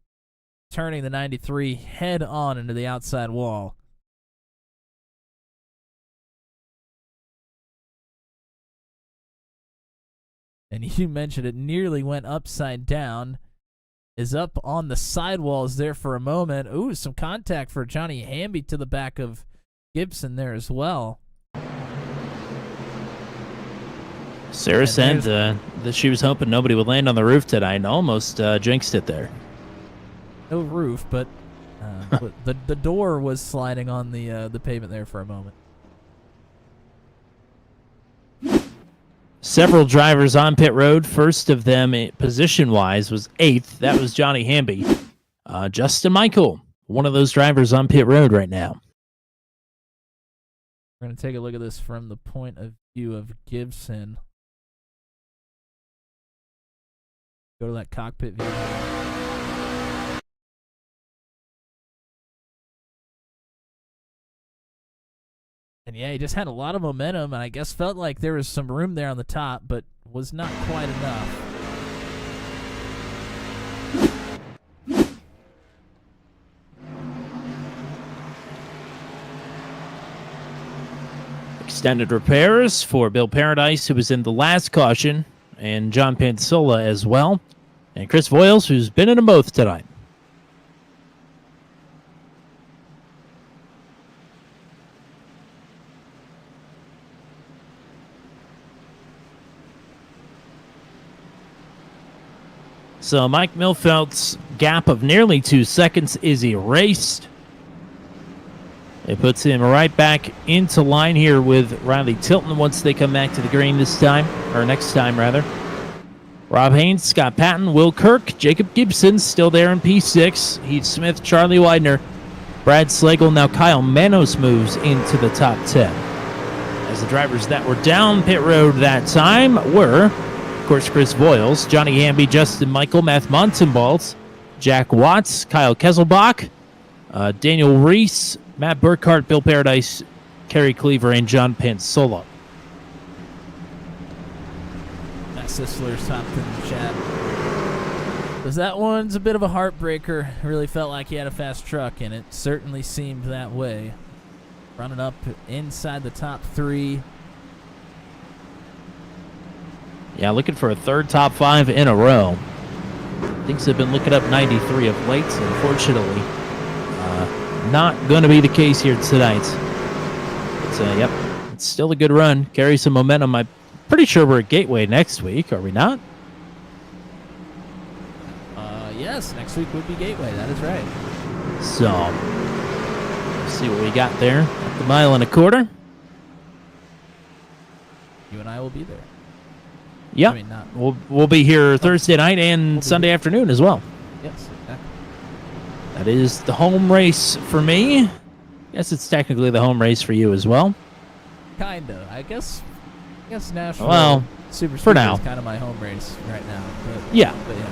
turning the 93 head on into the outside wall. And you mentioned it nearly went upside down. Is up on the sidewalls there for a moment. Ooh, some contact for Johnny Hamby to the back of Gibson there as well. Sarah said that she was hoping nobody would land on the roof tonight and almost jinxed it there. No roof, but the door was sliding on the pavement there for a moment. Several drivers on pit road. First of them, position-wise, was 8th. That was Johnny Hamby. Justin Michael, one of those drivers on pit road right now. We're going to take a look at this from the point of view of Gibson. Go to that cockpit view. And yeah, he just had a lot of momentum, and I guess felt like there was some room there on the top, but was not quite enough. Extended repairs for Bill Paradise, who was in the last caution, and John Pansola as well, and Chris Voiles, who's been in them both tonight. So Mike Milfeld's gap of nearly 2 seconds is erased. It puts him right back into line here with Riley Tilton once they come back to the green this time, or next time rather. Rob Haynes, Scott Patton, Will Kirk, Jacob Gibson still there in P6. Heath Smith, Charlie Widener, Brad Slagle. Now Kyle Manos moves into the top 10. As the drivers that were down pit road that time were, of course, Chris Voiles, Johnny Hamby, Justin Michael, Matt Montenbalz, Jack Watts, Kyle Kesselbach, Daniel Reese, Matt Burkhart, Bill Paradise, Kerry Cleaver, and John Pansola. Matt Sisler's top in the chat. Because that one's a bit of a heartbreaker. Really felt like he had a fast truck, and it certainly seemed that way. Running up inside the top 3. Yeah, looking for a third top 5 in a row. Things have been looking up 93 of late, so unfortunately, not going to be the case here tonight. But, yep, it's still a good run. Carry some momentum. I'm pretty sure we're at Gateway next week, are we not? Yes, next week would be Gateway. That is right. So, let's see what we got there at the 1.25 miles. You and I will be there. Yep, I mean, not. we'll be here Thursday night and Sunday afternoon as well. Yes, exactly. That is the home race for me. Guess it's technically the home race for you as well. Kinda. I guess Nashville. Well, Super for Speedway now. is kind of my home race right now. But, Yeah. But yeah.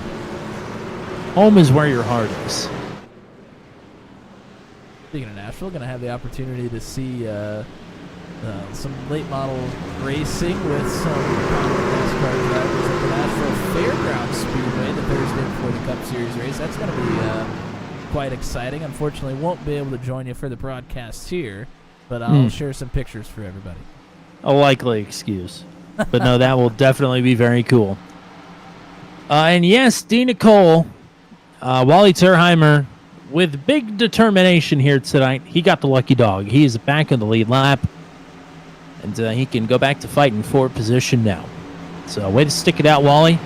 Home is where your heart is. Speaking of Nashville, going to have the opportunity to see some late model racing with some NASCAR drivers at the Nashville Fairgrounds Speedway, the Thursday before the Cup Series race. That's going to be quite exciting. Unfortunately, won't be able to join you for the broadcast here, but I'll share some pictures for everybody. A likely excuse. But no, that will definitely be very cool. And yes, D. Nicole, Wally Terheimer, with big determination here tonight, he got the lucky dog. He is back in the lead lap, and he can go back to fighting for position now. So, way to stick it out, Wally.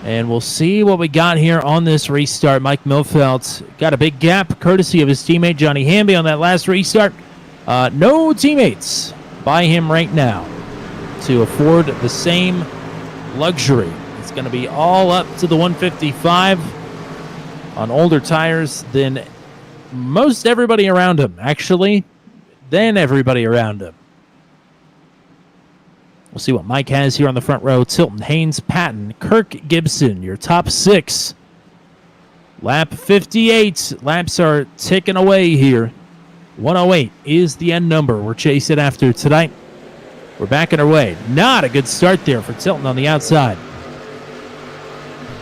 And we'll see what we got here on this restart. Mike Milfeld got a big gap, courtesy of his teammate Johnny Hamby on that last restart. No teammates by him right now to afford the same luxury. It's going to be all up to the 155 on older tires than most everybody around him, actually, than everybody around him. We'll see what Mike has here on the front row. Tilton, Haynes, Patton, Kirk, Gibson, your top 6. Lap 58. Laps are ticking away here. 108 is the end number we're chasing after tonight. We're backing our way. Not a good start there for Tilton on the outside.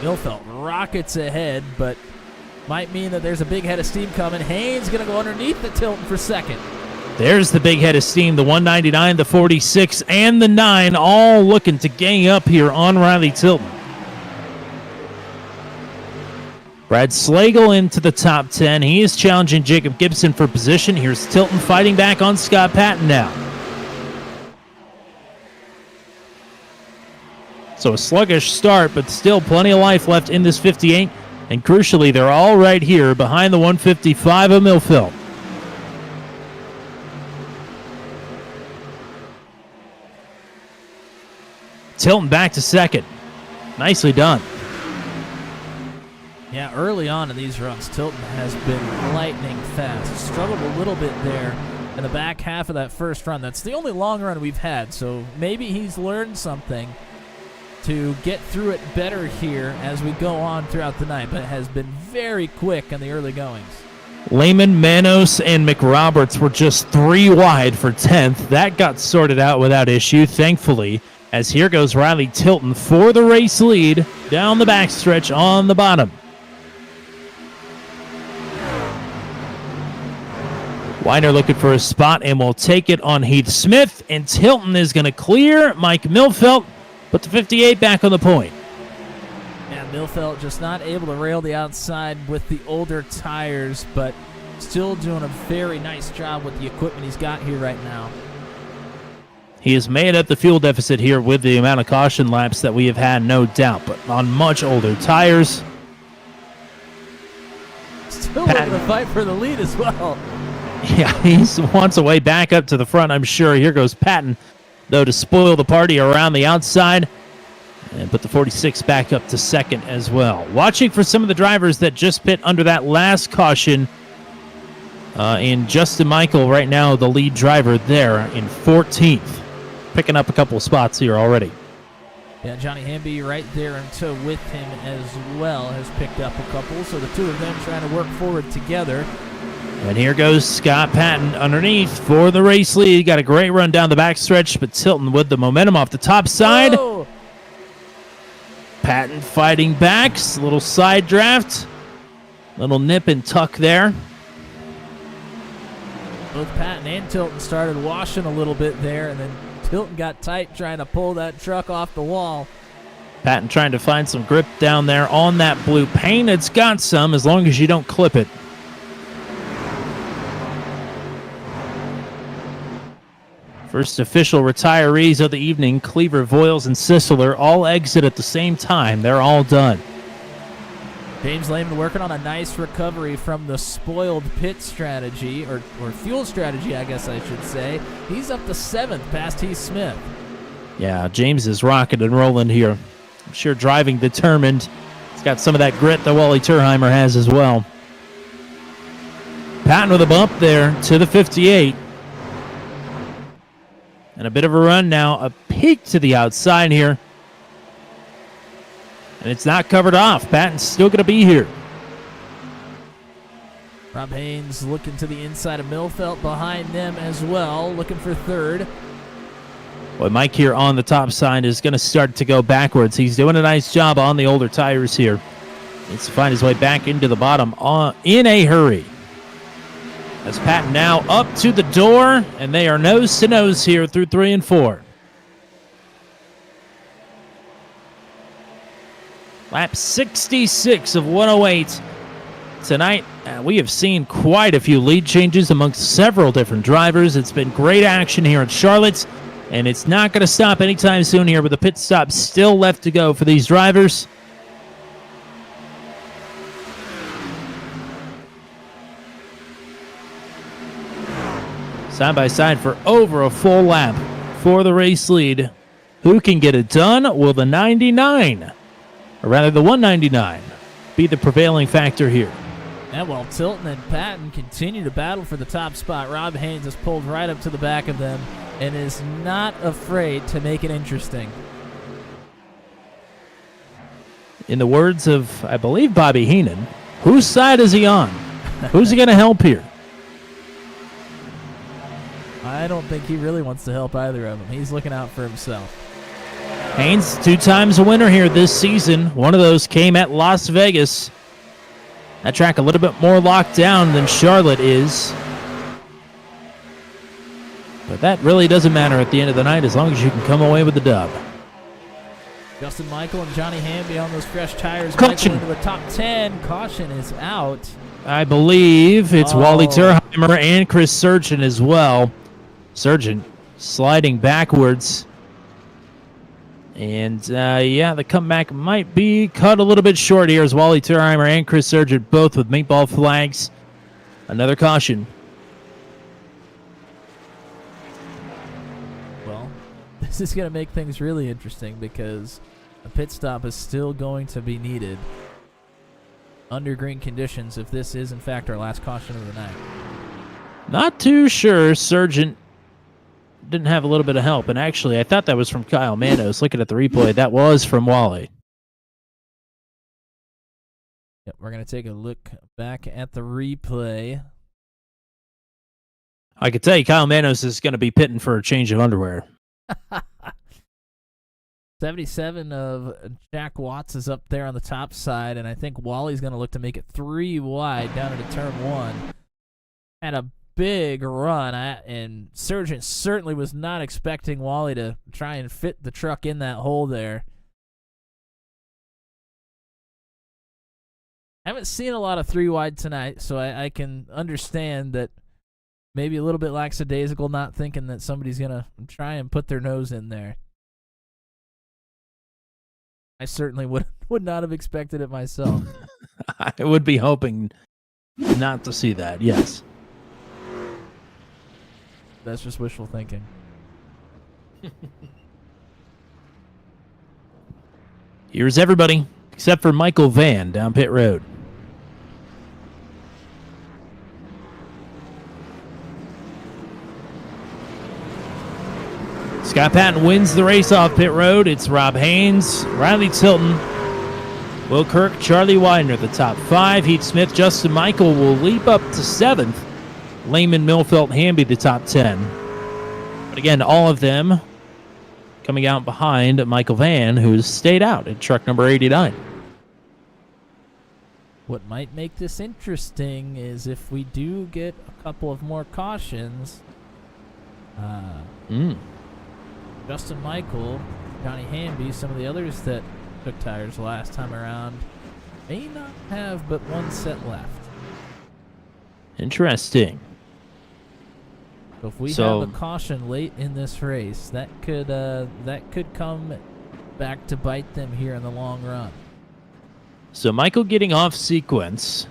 Milfeld rockets ahead, but might mean that there's a big head of steam coming. Haynes going to go underneath the Tilton for second. There's the big head of steam, the 199, the 46, and the 9, all looking to gang up here on Riley Tilton. Brad Slagle into the top 10. He is challenging Jacob Gibson for position. Here's Tilton fighting back on Scott Patton now. So a sluggish start, but still plenty of life left in this 58. And crucially, they're all right here behind the 155 of Milfeld. Tilton back to second. Nicely done. Yeah, early on in these runs, Tilton has been lightning fast. Struggled a little bit there in the back half of that first run. That's the only long run we've had, so maybe he's learned something to get through it better here as we go on throughout the night, but it has been very quick in the early goings. Lehman, Manos, and McRoberts were just 3 wide for 10th. That got sorted out without issue, thankfully, as here goes Riley Tilton for the race lead down the backstretch on the bottom. Weiner looking for a spot and will take it on Heath Smith. And Tilton is going to clear Mike Milfelt. Put the 58 back on the point. Yeah, Milfelt just not able to rail the outside with the older tires, but still doing a very nice job with the equipment he's got here right now. He has made up the fuel deficit here with the amount of caution laps that we have had, no doubt, but on much older tires. Still looking to fight for the lead as well. Yeah, he wants a way back up to the front, I'm sure. Here goes Patton, though, to spoil the party around the outside and put the 46 back up to second as well. Watching for some of the drivers that just pit under that last caution. And Justin Michael right now, the lead driver there in 14th. Picking up a couple of spots here already. Yeah, Johnny Hamby right there in tow with him as well has picked up a couple. So the two of them trying to work forward together. And here goes Scott Patton underneath for the race lead. Got a great run down the backstretch, but Tilton with the momentum off the top side. Whoa. Patton fighting back. A little side draft. Little nip and tuck there. Both Patton and Tilton started washing a little bit there, and then Tilton got tight trying to pull that truck off the wall. Patton trying to find some grip down there on that blue paint. It's got some as long as you don't clip it. First official retirees of the evening, Cleaver, Voiles, and Sisler all exit at the same time. They're all done. James Lehman working on a nice recovery from the spoiled pit strategy, or fuel strategy, I guess I should say. He's up to 7th past Heath Smith. Yeah, James is rocking and rolling here. I'm sure driving determined. He's got some of that grit that Wally Turheimer has as well. Patton with a bump there to the 58. And a bit of a run now, a peak to the outside here. And it's not covered off. Patton's still going to be here. Rob Haynes looking to the inside of Milfelt behind them as well, looking for 3rd. Boy, Mike here on the top side is going to start to go backwards. He's doing a nice job on the older tires here. Needs to find his way back into the bottom in a hurry. As Patton now up to the door, and they are nose to nose here through 3 and 4. Lap 66 of 108. Tonight, we have seen quite a few lead changes amongst several different drivers. It's been great action here at Charlotte, and it's not going to stop anytime soon here with the pit stop still left to go for these drivers. Side by side for over a full lap for the race lead. Who can get it done? Will the 99, or rather the 199, be the prevailing factor here? And while Tilton and Patton continue to battle for the top spot, Rob Haynes has pulled right up to the back of them and is not afraid to make it interesting. In the words of, I believe, Bobby Heenan, whose side is he on? Who's he going to help here? I don't think he really wants to help either of them. He's looking out for himself. Haynes, 2 times a winner here this season. One of those came at Las Vegas. That track a little bit more locked down than Charlotte is. But that really doesn't matter at the end of the night as long as you can come away with the dub. Justin Michael and Johnny Hamby on those fresh tires. Caution. Michael into the top 10. Caution is out. I believe it's Wally Turheimer and Chris Surgeon as well. Surgeon sliding backwards. And, yeah, the comeback might be cut a little bit short here as Wally Turheimer and Chris Surgeon both with meatball flags. Another caution. Well, this is going to make things really interesting because a pit stop is still going to be needed under green conditions if this is, in fact, our last caution of the night. Not too sure. Surgeon didn't have a little bit of help. And actually, I thought that was from Kyle Manos. Looking at the replay, that was from Wally. Yep, we're going to take a look back at the replay. I could tell you Kyle Manos is going to be pitting for a change of underwear. 77 of Jack Watts is up there on the top side, and I think Wally's going to look to make it 3 wide down into turn 1. Had a big run, and Surgeon certainly was not expecting Wally to try and fit the truck in that hole there. Haven't seen a lot of 3 wide tonight, so I can understand that maybe a little bit lackadaisical, not thinking that somebody's going to try and put their nose in there. I certainly would not have expected it myself. I would be hoping not to see that, yes. That's just wishful thinking. Here's everybody, except for Michael Van down pit road. Scott Patton wins the race off pit road. It's Rob Haynes, Riley Tilton, Will Kirk, Charlie Widener, the top 5. Heath Smith, Justin Michael will leap up to 7th. Lehman, Millfelt, Hamby, the top 10. But again, all of them coming out behind Michael Van, who's stayed out at truck number 89. What might make this interesting is if we do get a couple of more cautions. Justin Michael, Johnny Hamby, some of the others that took tires last time around may not have but one set left. Interesting. So if we have a caution late in this race, that could come back to bite them here in the long run. So Michael getting off sequence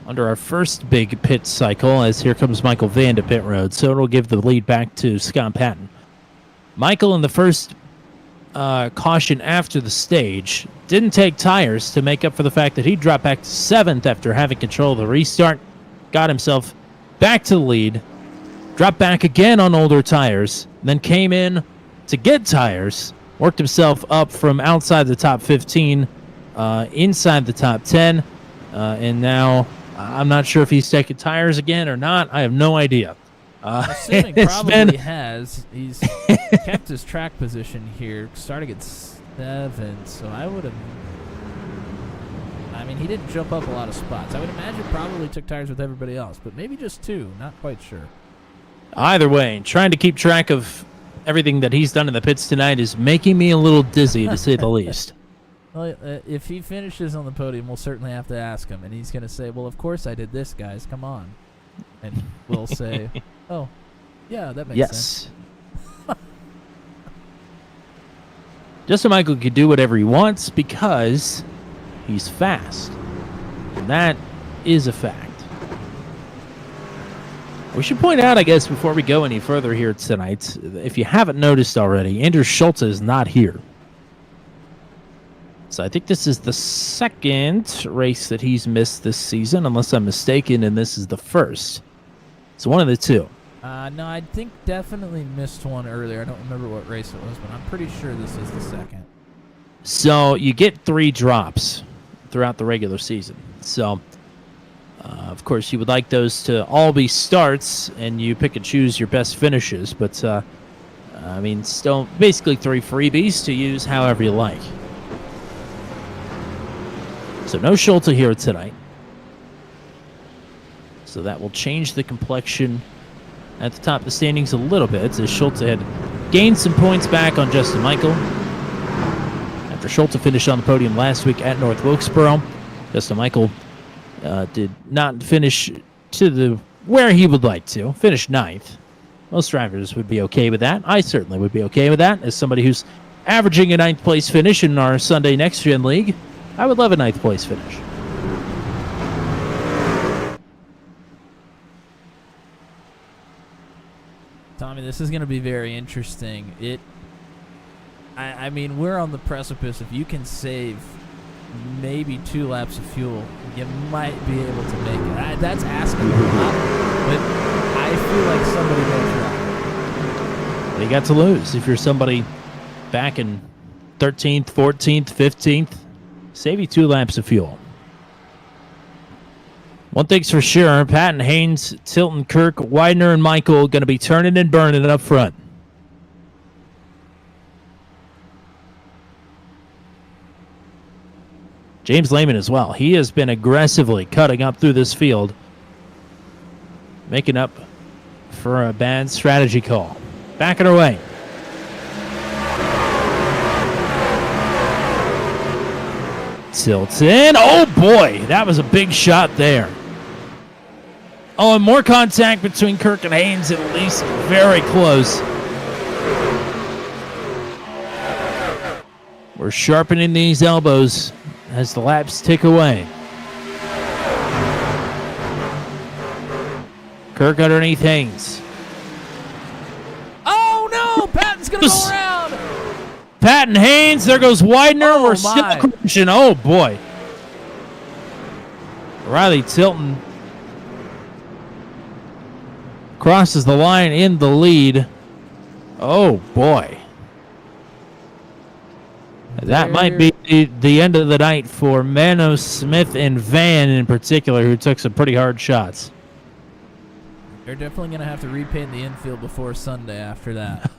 under our first big pit cycle, as here comes Michael Van to pit road. So it'll give the lead back to Scott Patton. Michael in the first caution after the stage didn't take tires to make up for the fact that he dropped back to 7th after having control of the restart, got himself back to the lead, dropped back again on older tires, then came in to get tires, worked himself up from outside the top 15 inside the top 10, and now I'm not sure if he's taking tires again or not. I have no idea. Assuming probably has. He's kept his track position here, starting at 7, so I would have... I mean, he didn't jump up a lot of spots. I would imagine probably took tires with everybody else, but maybe just 2. Not quite sure. Either way, trying to keep track of everything that he's done in the pits tonight is making me a little dizzy, to say the least. Well, if he finishes on the podium, we'll certainly have to ask him, and he's going to say, well, of course I did this, guys. Come on. And we'll say, oh, yeah, that makes sense. Justin Michael could do whatever he wants because he's fast. And that is a fact. We should point out, I guess, before we go any further here tonight, if you haven't noticed already, Andrew Schultz is not here. So I think this is the second race that he's missed this season, unless I'm mistaken, and this is the first. So one of the two. No, I think definitely missed one earlier. I don't remember what race it was, but I'm pretty sure this is the second. So you get 3 drops throughout the regular season. So, of course, you would like those to all be starts, and you pick and choose your best finishes. But, I mean, still basically 3 freebies to use however you like. So no Schulte here tonight. So that will change the complexion at the top of the standings a little bit, as Schulte had gained some points back on Justin Michael. After Schulte finished on the podium last week at North Wilkesboro, Justin Michael did not finish to where he would like to. Finished 9th. Most drivers would be okay with that. I certainly would be okay with that. As somebody who's averaging a 9th place finish in our Sunday Next Gen League, I would love a 9th place finish. Tommy, this is going to be very interesting. I mean, we're on the precipice. If you can save maybe 2 laps of fuel, you might be able to make it. That's asking a lot, but I feel like somebody may try. What do you got to lose? If you're somebody back in 13th, 14th, 15th, save you 2 laps of fuel. One thing's for sure, Patton, Haynes, Tilton, Kirk, Widener, and Michael going to be turning and burning it up front. James Lehman as well. He has been aggressively cutting up through this field. making up for a bad strategy call. Back it away. Tilts in. Oh boy, that was a big shot there. Oh, and more contact between Kirk and Haynes, at least very close. We're sharpening these elbows as the laps tick away. Kirk underneath Haynes. Oh no! Patton's gonna go around. Patton Haynes, there goes Widener. Oh, We're still my. crashing. Oh boy. Riley Tilton crosses the line in the lead. Oh boy. That might be the end of the night for Manos, Smith, and Van in particular, who took some pretty hard shots. They're definitely going to have to repaint the infield before Sunday after that.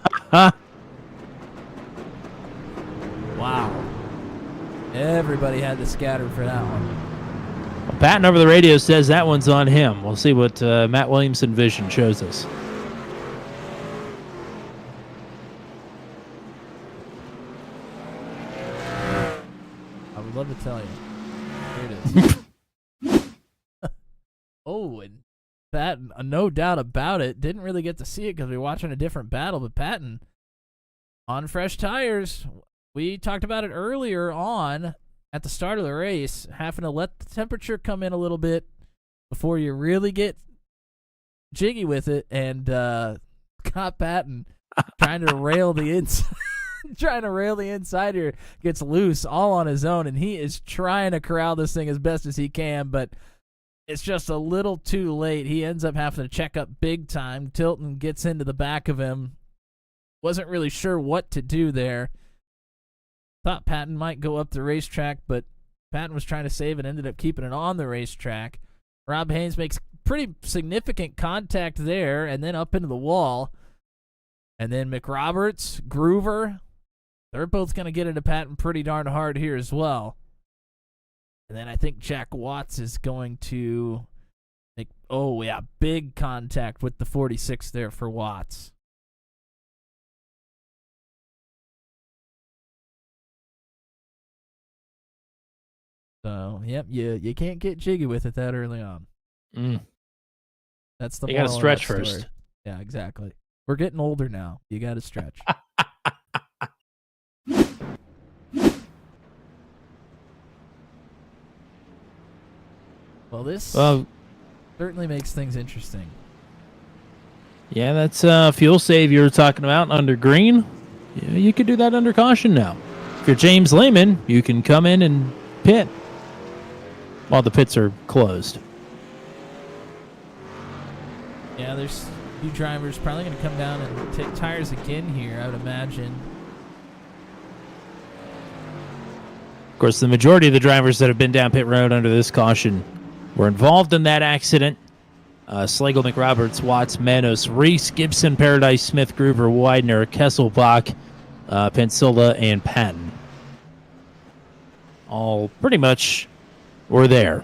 Wow. Everybody had to scatter for that one. Well, Patton over the radio says that one's on him. We'll see what Matt Williamson Vision shows us. I would love to tell you. Here it is. Oh, and Patton, no doubt about it, didn't really get to see it because we were watching a different battle, but Patton on fresh tires. We talked about it earlier on at the start of the race, having to let the temperature come in a little bit before you really get jiggy with it, and Scott Patton trying to rail the inside. Trying to rail the inside here, gets loose all on his own, and he is trying to corral this thing as best as he can, but it's just a little too late. He ends up having to check up big time. Tilton gets into the back of him. Wasn't really sure what to do there. Thought Patton might go up the racetrack, but Patton was trying to save it, ended up keeping it on the racetrack. Rob Haynes makes pretty significant contact there, and then up into the wall. And then McRoberts, Groover, they're both going to get into Patton pretty darn hard here as well. And then I think Jack Watts is going to make, big contact with the 46 there for Watts. So, yep, you can't get jiggy with it that early on. That's the You got to moral of stretch that story. first. Yeah, exactly. We're getting older now. You got to stretch. Well, this certainly makes things interesting. Yeah, that's fuel save you were talking about under green. Yeah, you could do that under caution now. If you're James Lehman, you can come in and pit while the pits are closed. Yeah, there's a few drivers probably going to come down and take tires again here, I would imagine. Of course, the majority of the drivers that have been down pit road under this caution were involved in that accident. Slagle, McRoberts, Watts, Manos, Reese, Gibson, Paradise, Smith, Groover, Widener, Kesselbach, Pensilla, and Patton. All pretty much were there.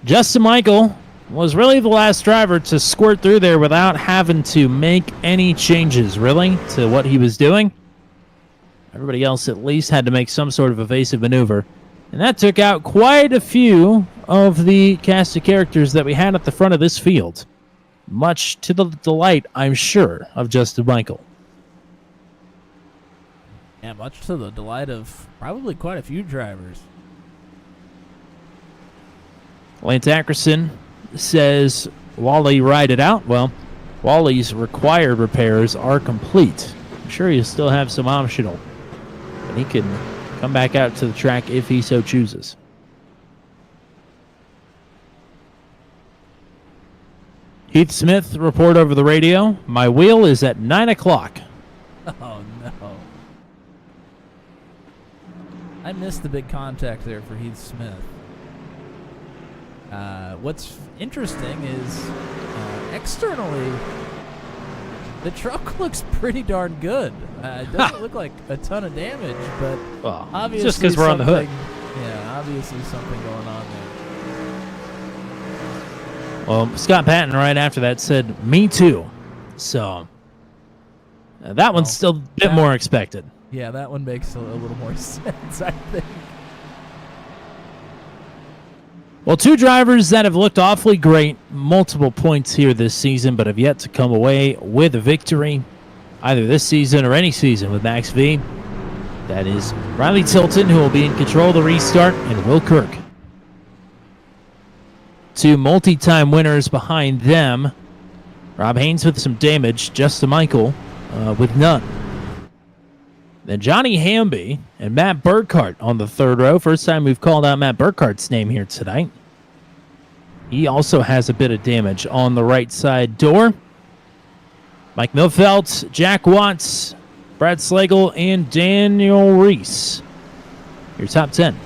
Justin Michael was really the last driver to squirt through there without having to make any changes, really, to what he was doing. Everybody else at least had to make some sort of evasive maneuver. And that took out quite a few of the cast of characters that we had at the front of this field. Much to the delight, I'm sure, of Justin Michael. Yeah, much to the delight of probably quite a few drivers. Lance Ackerson says, Wally ride it out. Well, Wally's required repairs are complete. I'm sure he'll still have some optional. And he can come back out to the track if he so chooses. Heath Smith report over the radio. My wheel is at 9 o'clock. Oh, no. I missed the big contact there for Heath Smith. What's interesting is externally, the truck looks pretty darn good. It doesn't look like a ton of damage, but Well, obviously just because we're on the hood. Yeah, obviously something going on there. Well, Scott Patton right after that said, "Me too." So that one's still a bit more expected. Yeah, that one makes a little more sense, I think. Well, two drivers that have looked awfully great, multiple points here this season, but have yet to come away with a victory, either this season or any season with Max V. That is Riley Tilton, who will be in control of the restart, and Will Kirk. Two multi-time winners behind them. Rob Haynes with some damage, Justin Michael with none. Then Johnny Hamby and Matt Burkhart on the third row. First time we've called out Matt Burkhart's name here tonight. He also has a bit of damage on the right side door. Mike Milfelt, Jack Watts, Brad Slagle, and Daniel Reese. Your top 10.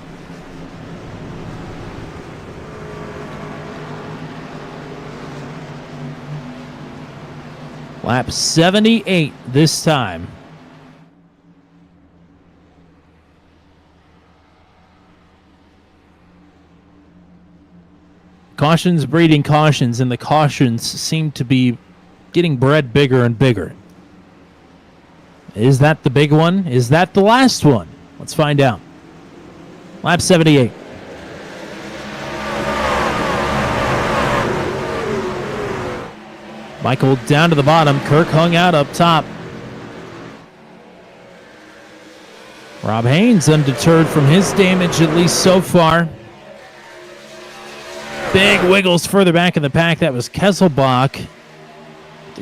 Lap 78 this time. Cautions breeding cautions, and the cautions seem to be getting bred bigger and bigger. Is that the big one? Is that the last one? Let's find out. Lap 78. Michael down to the bottom. Kirk hung out up top. Rob Haynes undeterred from his damage, at least so far. Big wiggles further back in the pack. That was Kesselbach.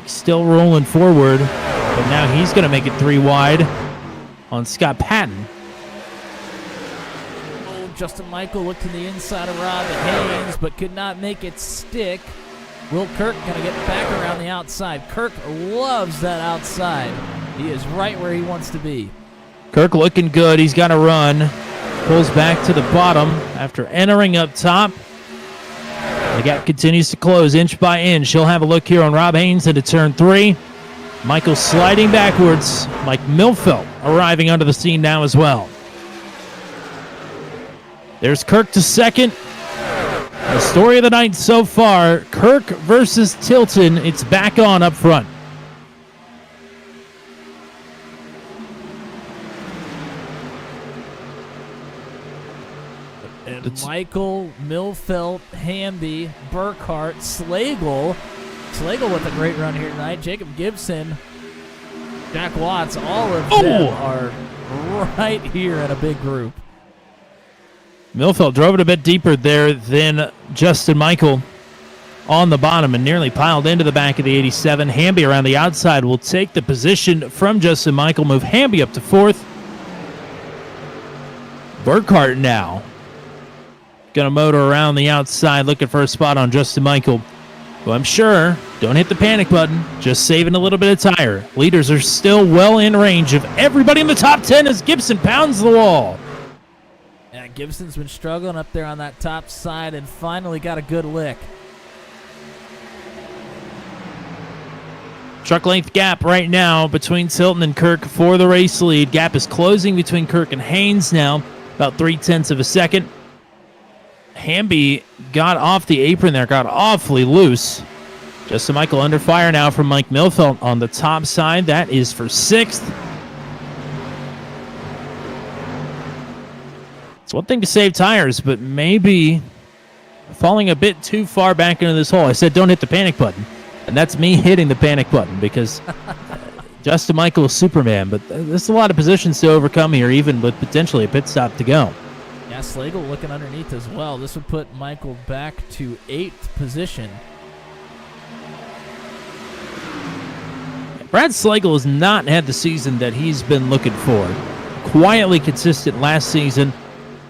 Still rolling forward, but now he's going to make it 3 wide on Scott Patton. Oh, Justin Michael looked to the inside of Rob Haynes, but could not make it stick. Will Kirk going to get back around the outside. Kirk loves that outside. He is right where he wants to be. Kirk looking good. He's got to run. Pulls back to the bottom after entering up top. The gap continues to close inch by inch. She'll have a look here on Rob Haynes into turn 3. Michael sliding backwards. Mike Milfelt arriving under the scene now as well. There's Kirk to second. The story of the night so far, Kirk versus Tilton. It's back on up front. And Michael, Milfelt, Hamby, Burkhart, Slagle. Slagle with a great run here tonight. Jacob Gibson, Jack Watts, all of them are right here in a big group. Milfelt drove it a bit deeper there than Justin Michael on the bottom and nearly piled into the back of the 87. Hamby around the outside will take the position from Justin Michael, move Hamby up to 4th. Burkhart now going to motor around the outside looking for a spot on Justin Michael, who I'm sure, don't hit the panic button, just saving a little bit of tire. Leaders are still well in range of everybody in the top 10 as Gibson pounds the wall. Yeah, Gibson's been struggling up there on that top side and finally got a good lick. Truck length gap right now between Tilton and Kirk for the race lead. Gap is closing between Kirk and Haynes now, about 0.3 of a second. Hamby got off the apron there, got awfully loose. Justin Michael under fire now from Mike Milfelt on the top side. That is for 6th. It's one thing to save tires, but maybe falling a bit too far back into this hole. I said don't hit the panic button, and that's me hitting the panic button because Justin Michael is Superman, but there's a lot of positions to overcome here, even with potentially a pit stop to go. Yeah, Slagle looking underneath as well. This would put Michael back to 8th position. Brad Slagle has not had the season that he's been looking for. Quietly consistent last season,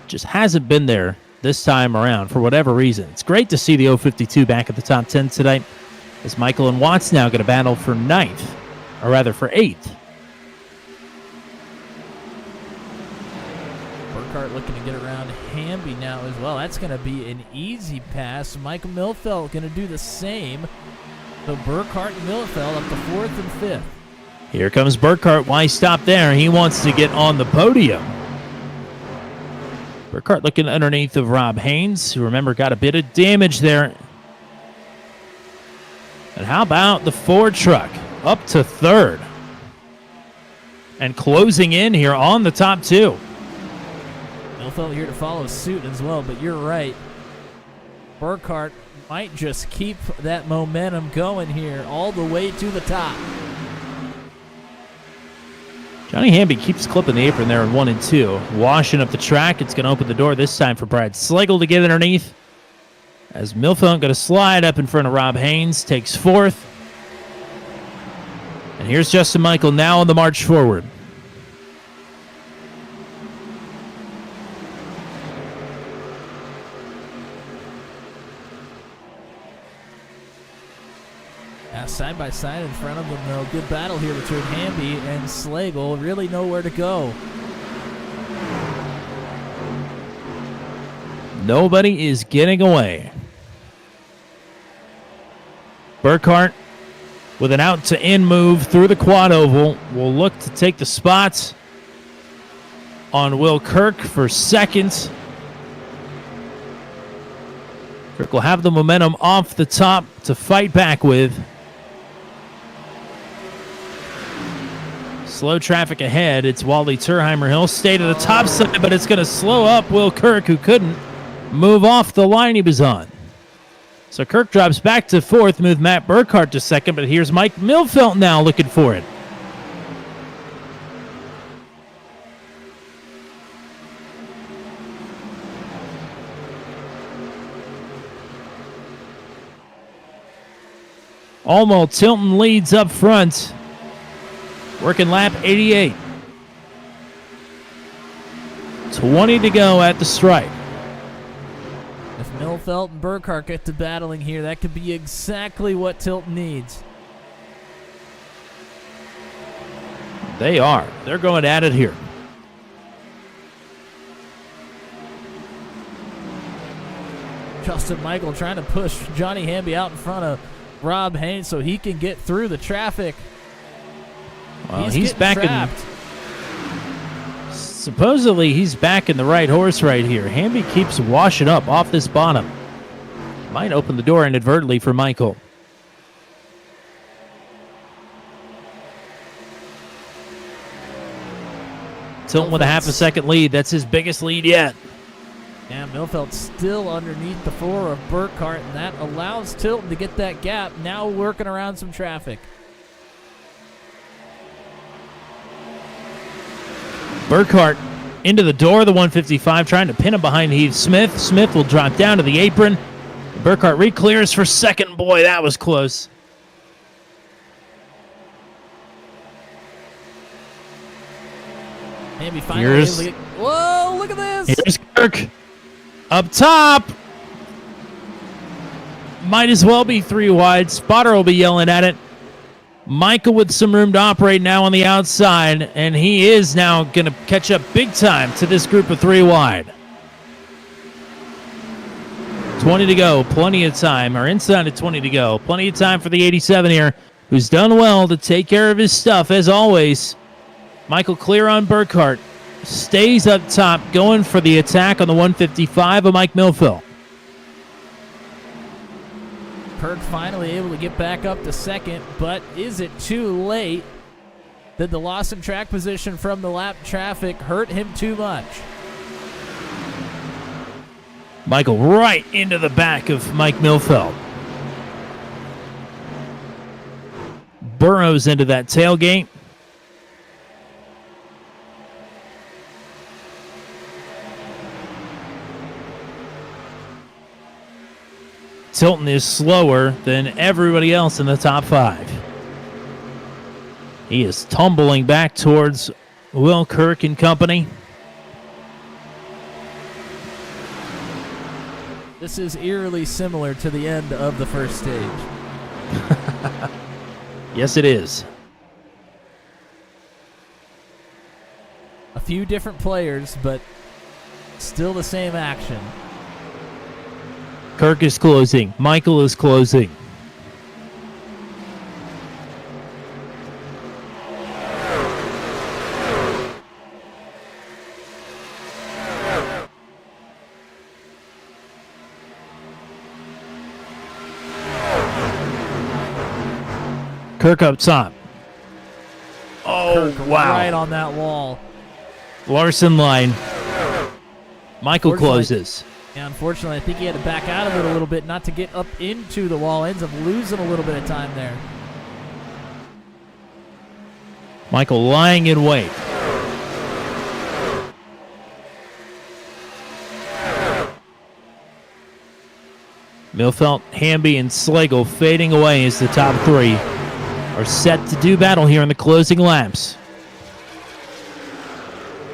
just hasn't been there this time around for whatever reason. It's great to see the 052 back at the top 10 tonight, as Michael and Watts now going to battle for 9th, or rather for 8th. Burkhart looking to get around Hamby now as well. That's going to be an easy pass. Michael Milfelt going to do the same. So Burkhart and Milfelt up to 4th and 5th. Here comes Burkhart. Why stop there? He wants to get on the podium. Burkhart looking underneath of Rob Haynes, who, remember, got a bit of damage there And how about the Ford truck up to third? And closing in here on the top two. Millfeld here to follow suit as well, but you're right. Burkhart might just keep that momentum going here all the way to the top. Johnny Hamby keeps clipping the apron there in 1 and 2. Washing up the track. It's going to open the door this time for Brad Slagle to get underneath. As Millfeld going to slide up in front of Rob Haynes. Takes fourth. And here's Justin Michael now on the march forward. Side by side in front of them, though. Good battle here between Hamby and Slagle. Really nowhere to go. Nobody is getting away. Burkhart with an out-to-in move through the quad oval will look to take the spots on Will Kirk for second. Kirk will have the momentum off the top to fight back with. Slow traffic ahead. It's Wally Turheimer. He'll stay to the top side, but it's going to slow up Will Kirk, who couldn't move off the line he was on. So Kirk drops back to fourth, move Matt Burkhart to second, but here's Mike Millfeld now looking for it. Almo Tilton leads up front. Working lap 88. 20 to go at the stripe. If Millfeld and Burkhart get to battling here, that could be exactly what Tilton needs. They are. They're going at it here. Justin Michael trying to push Johnny Hamby out in front of Rob Haynes so he can get through the traffic. Well, he's back trapped. Supposedly he's back in the right horse right here. Hamby keeps washing up off this bottom. Might open the door inadvertently for Michael. Tilton with a half a second lead. That's his biggest lead yet. And Millfeld still underneath the floor of Burkhart, and that allows Tilton to get that gap. Now working around some traffic. Burkhart into the door of the 155, trying to pin him behind Heath Smith. Smith will drop down to the apron. Burkhart re-clears for second. Boy, that was close. Maybe finally. Whoa, look at this. Here's Kirk. Up top. Might as well be 3 wide. Spotter will be yelling at it. Michael with some room to operate now on the outside, and he is now going to catch up big time to this group of 3 wide. 20 to go, plenty of time, or inside of 20 to go. Plenty of time for the 87 here, who's done well to take care of his stuff, as always. Michael clear on Burkhart. Stays up top, going for the attack on the 155 of Mike Millfeld. Kirk finally able to get back up to second, but is it too late? Did the loss in track position from the lap traffic hurt him too much? Michael right into the back of Mike Millfeld. Burrows into that tailgate. Tilton is slower than everybody else in the top 5. He is tumbling back towards Will Kirk and company. This is eerily similar to the end of the first stage. Yes, it is. A few different players, but still the same action. Kirk is closing. Michael is closing. Kirk up top. Oh, Kirk wow. right on that wall. Larson line. Michael Unfortunately- closes. Yeah, unfortunately, I think he had to back out of it a little bit, not to get up into the wall. Ends up losing a little bit of time there. Michael lying in wait. Milfelt, Hamby, and Slagle fading away as the top three are set to do battle here in the closing laps.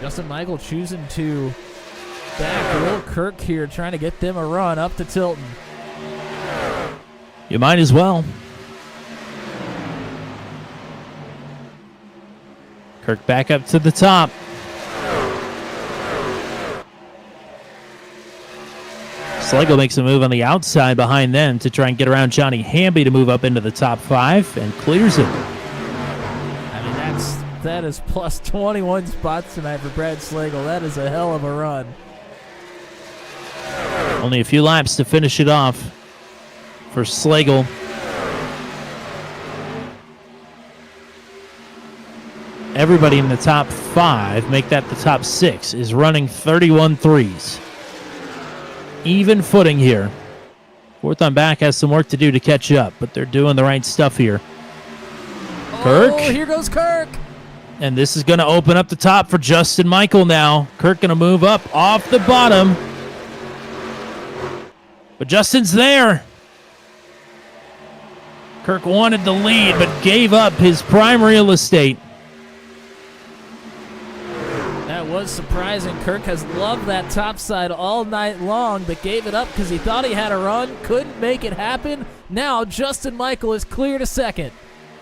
Justin Michael choosing to back Will Kirk here, trying to get them a run up to Tilton. You might as well. Kirk back up to the top. Slagle makes a move on the outside behind them to try and get around Johnny Hamby to move up into the top 5 and clears it. I mean, that is plus 21 spots tonight for Brad Slagle. That is a hell of a run. Only a few laps to finish it off for Slagle. Everybody in the top 5, make that the top 6, is running 31 threes. Even footing here. Fourth on back has some work to do to catch up, but they're doing the right stuff here. Kirk. Oh, here goes Kirk. And this is going to open up the top for Justin Michael now. Kirk going to move up off the bottom. But Justin's there. Kirk wanted the lead, but gave up his prime real estate. That was surprising. Kirk has loved that top side all night long, but gave it up because he thought he had a run, couldn't make it happen. Now Justin Michael is clear to second.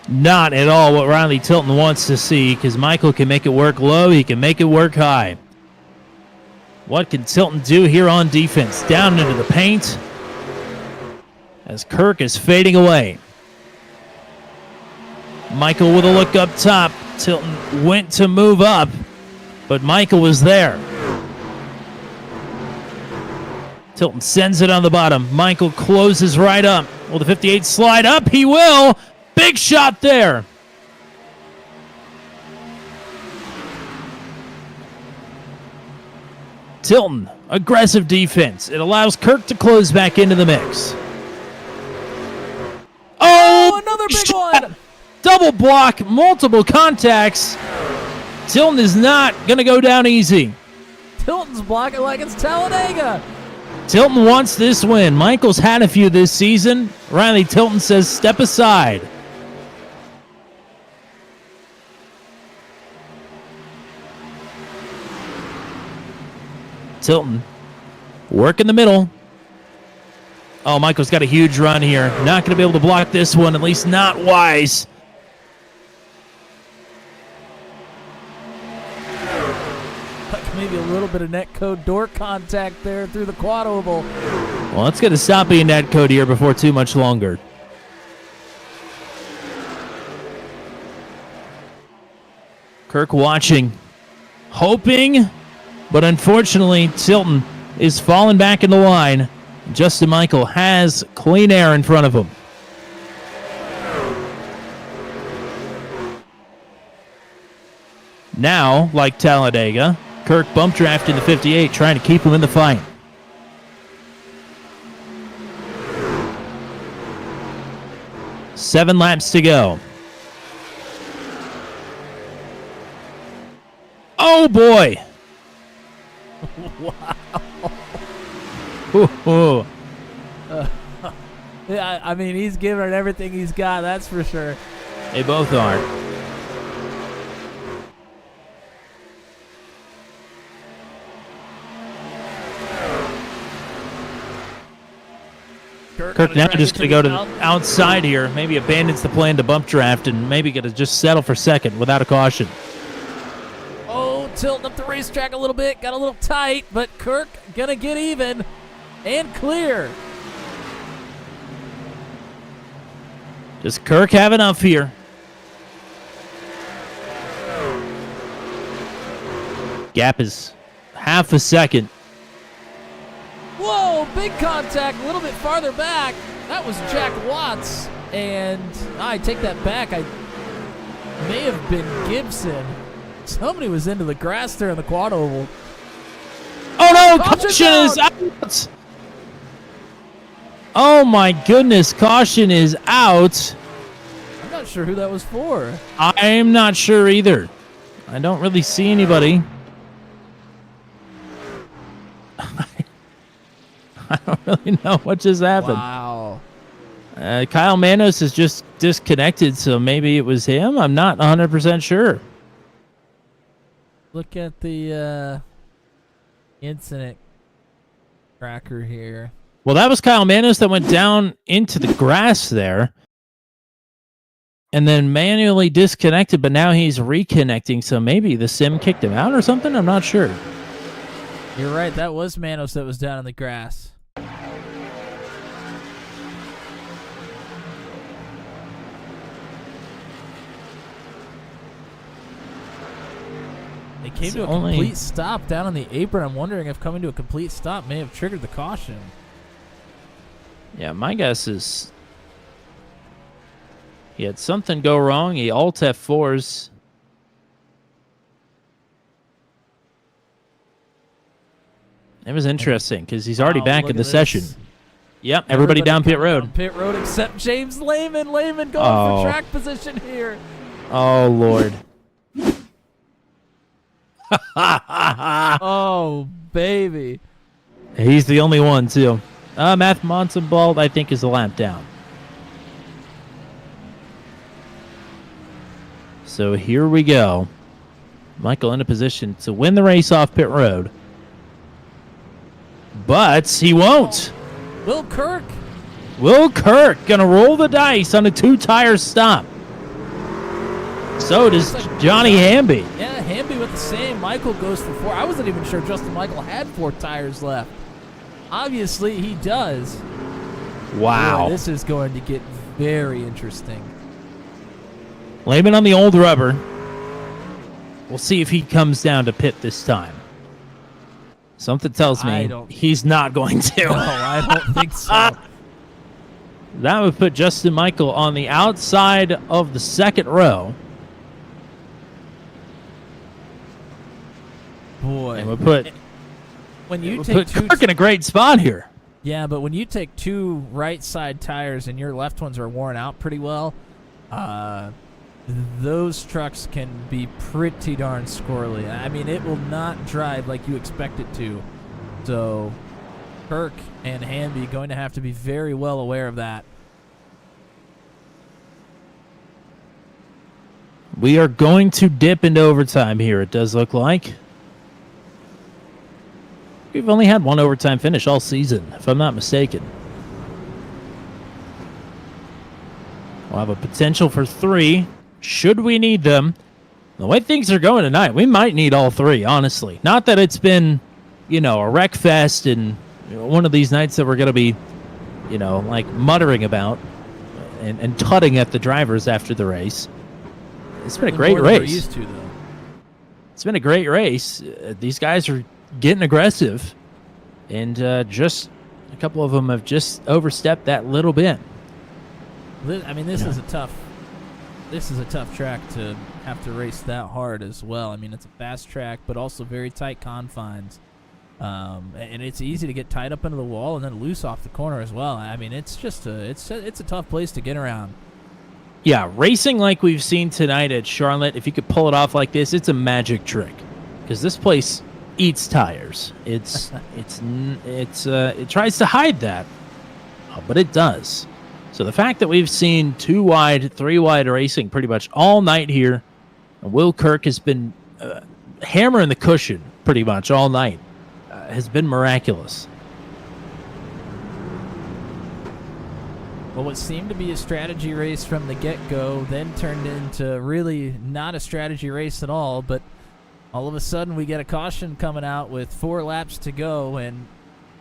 Not at all what Riley Tilton wants to see, because Michael can make it work low, he can make it work high. What can Tilton do here on defense? Down into the paint as Kirk is fading away. Michael with a look up top. Tilton went to move up, but Michael was there. Tilton sends it on the bottom. Michael closes right up. Will the 58 slide up? He will. Big shot there. Tilton, aggressive defense. It allows Kirk to close back into the mix. Oh, another big shot. one. Double block, multiple contacts. Tilton is not going to go down easy. Tilton's blocking like it's Talladega. Tilton wants this win. Michael's had a few this season. Riley Tilton says step aside. Tilton, work in the middle. Oh, Michael's got a huge run here. Not going to be able to block this one, at least not wise. Like maybe a little bit of netcode door contact there through the quad oval. Well, it's going to stop being net code here before too much longer. Kirk watching, hoping, but unfortunately, Tilton is falling back in the line. Justin Michael has clean air in front of him. Now, like Talladega, Kirk bump drafting the 58, trying to keep him in the fight. Seven laps to go. Oh, boy. Wow. Ooh. Yeah, I mean, he's giving it everything he's got, that's for sure. They both are. Kirk now just going to go to the outside here. Maybe abandons the plan to bump draft and maybe going to just settle for second without a caution. Oh, tilting up the racetrack a little bit. Got a little tight, but Kirk going to get even and clear. Does Kirk have enough here? Gap is half a second. Whoa, big contact a little bit farther back. That was Jack Watts And I take that back. I may have been Gibson. Somebody was into the grass there in the quad oval. Oh no, Caution caution is out. Oh my goodness, caution is out. I'm not sure who that was for. I'm not sure either. I don't really see anybody. I don't really know what just happened. Wow. Kyle Manos is just disconnected, so maybe it was him. I'm not 100% sure. Look at the incident tracker here. Well, that was Kyle Manos that went down into the grass there and then manually disconnected, but now he's reconnecting, so maybe the sim kicked him out or something? I'm not sure. You're right. That was Manos that was down in the grass. They came to a complete stop down on the apron. I'm wondering if coming to a complete stop may have triggered the caution. Yeah, my guess is he had something go wrong. He alt F4s. It was interesting because he's already back in the session. Yep, everybody down pit road. Down pit road except James Lehman. Lehman going for track position here. Oh, Lord. Oh, baby. He's the only one, too. Matt Monsenbald, I think, is a lap down. So here we go. Michael in a position to win the race off pit road. But he won't. Will Kirk. Will Kirk gonna roll the dice on a two-tire stop. So does Johnny Hamby. Yeah, Hamby with the same. Michael goes for 4. I wasn't even sure Justin Michael had 4 tires left. Obviously, he does. Wow. Boy, this is going to get very interesting. Lehman on the old rubber. We'll see if he comes down to pit this time. Something tells me he's not going to. No, I don't think so. That would put Justin Michael on the outside of the second row. Boy. And we'll put, when you we'll take put Kirk in a great spot here. Yeah, but when you take 2 right side tires and your left ones are worn out pretty well, those trucks can be pretty darn squirrely. I mean, it will not drive like you expect it to. So Kirk and Hamby going to have to be very well aware of that. We are going to dip into overtime here, it does look like. We've only had 1 overtime finish all season, if I'm not mistaken. We'll have a potential for 3, should we need them. The way things are going tonight, we might need all 3, honestly. Not that it's been, a wreck fest and one of these nights that we're going to be, like muttering about and tutting at the drivers after the race. It's been a great race. We're used to, though. It's been a great race. These guys are getting aggressive, and just a couple of them have just overstepped that little bit. I mean, this is a tough track to have to race that hard as well. I mean, it's a fast track, but also very tight confines, and it's easy to get tied up into the wall and then loose off the corner as well. I mean, it's just it's a tough place to get around. Yeah, racing like we've seen tonight at Charlotte, if you could pull it off like this, it's a magic trick, because this place eats tires. It tries to hide that, but it does. So the fact that we've seen 2 wide, 3 wide racing pretty much all night here, and Will Kirk has been hammering the cushion pretty much all night, has been miraculous. Well, what seemed to be a strategy race from the get-go then turned into really not a strategy race at all, but all of a sudden we get a caution coming out with 4 laps to go, and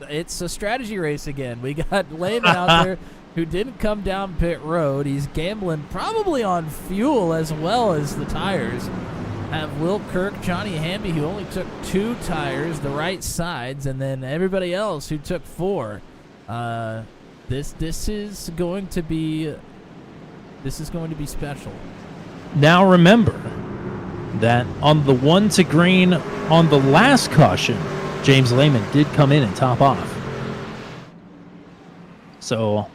it's a strategy race again. We got Lehman out there who didn't come down pit road. He's gambling probably on fuel as well as the tires. Have Will Kirk, Johnny Hamby, who only took 2 tires, the right sides, and then everybody else who took 4. This is going to be This is going to be special. Now remember that on the 1 to green on the last caution, James Lehman did come in and top off. So,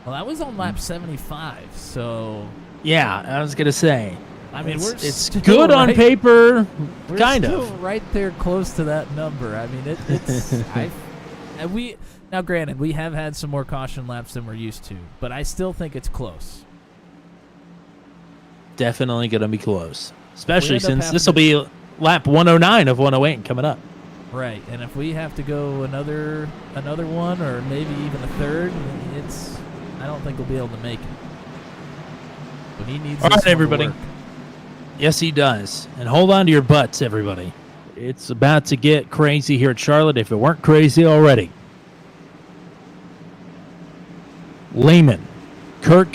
Well, that was on lap 75, so yeah, I was going to say. I mean, it's still good on right- paper, We're kind still of. right there, close to that number. I mean, it's and we now. Granted, we have had some more caution laps than we're used to, but I still think it's close. Definitely going to be close, especially end up since having this will be lap 109 of 108 coming up. Right, and if we have to go another one, or maybe even a third, I don't think we'll be able to make it. But he needs. All this right, one to everybody. work. Yes, he does. And hold on to your butts, everybody. It's about to get crazy here at Charlotte if it weren't crazy already. Lehman, Kirk,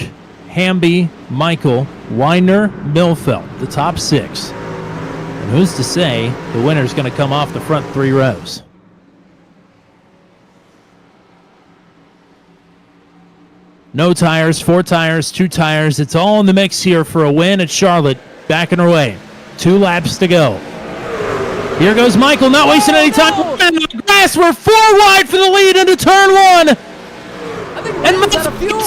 Hamby, Michael, Weiner, Milfeld, the top 6. And who's to say the winner's going to come off the front 3 rows? No tires, 4 tires, 2 tires. It's all in the mix here for a win at Charlotte. Backing her way. 2 laps to go. Here goes Michael, not wasting any time. In the grass, we're 4 wide for the lead into turn 1. And Lehman's out of fuel.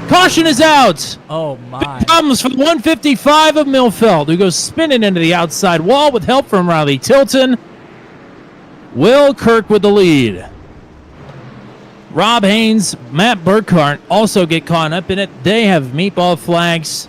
Caution is out. Oh my! Comes from 155 of Milfeld, who goes spinning into the outside wall with help from Riley Tilton. Will Kirk with the lead. Rob Haynes, Matt Burkhart also get caught up in it. They have meatball flags.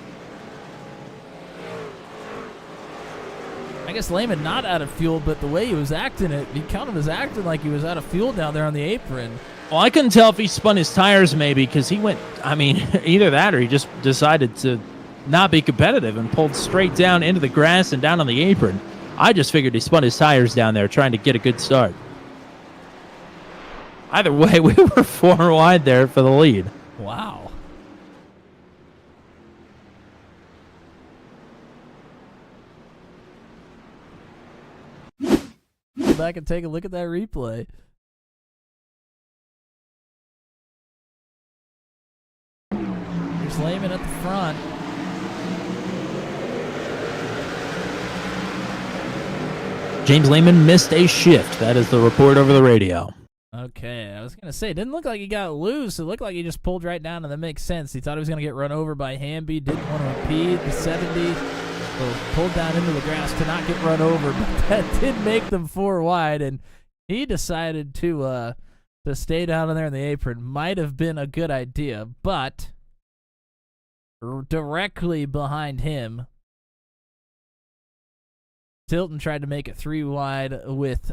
I guess Lehman not out of fuel, but the way he was acting he kind of was acting like he was out of fuel down there on the apron. Well, I couldn't tell if he spun his tires maybe because he went, I mean, either that or he just decided to not be competitive and pulled straight down into the grass and down on the apron. I just figured he spun his tires down there trying to get a good start. Either way, we were 4 wide there for the lead. Wow. Go back and take a look at that replay. Here's Lehman at the front. James Lehman missed a shift. That is the report over the radio. Okay, I was going to say, it didn't look like he got loose. It looked like he just pulled right down, and that makes sense. He thought he was going to get run over by Hamby, didn't want to impede the 70, so pulled down into the grass to not get run over, but that did make them 4 wide, and he decided to stay down in there in the apron. Might have been a good idea, but directly behind him, Tilton tried to make it 3 wide with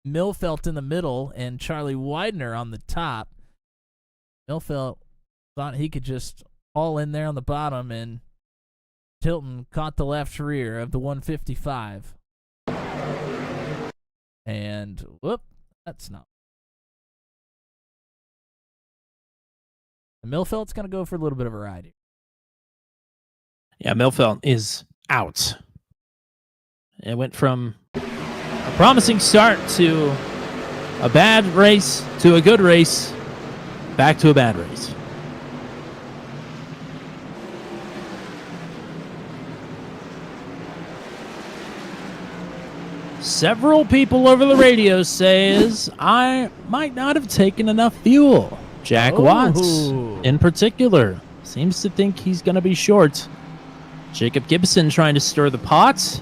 Milfeld in the middle and Charlie Widener on the top. Milfeld thought he could just haul in there on the bottom, and Tilton caught the left rear of the 155. And, whoop, that's not. And Milfeld's going to go for a little bit of a ride here. Yeah, Milfeld is out. It went from a promising start to a bad race to a good race, back to a bad race. Several people over the radio says I might not have taken enough fuel. Jack Watts, in particular, seems to think he's going to be short. Jacob Gibson trying to stir the pot,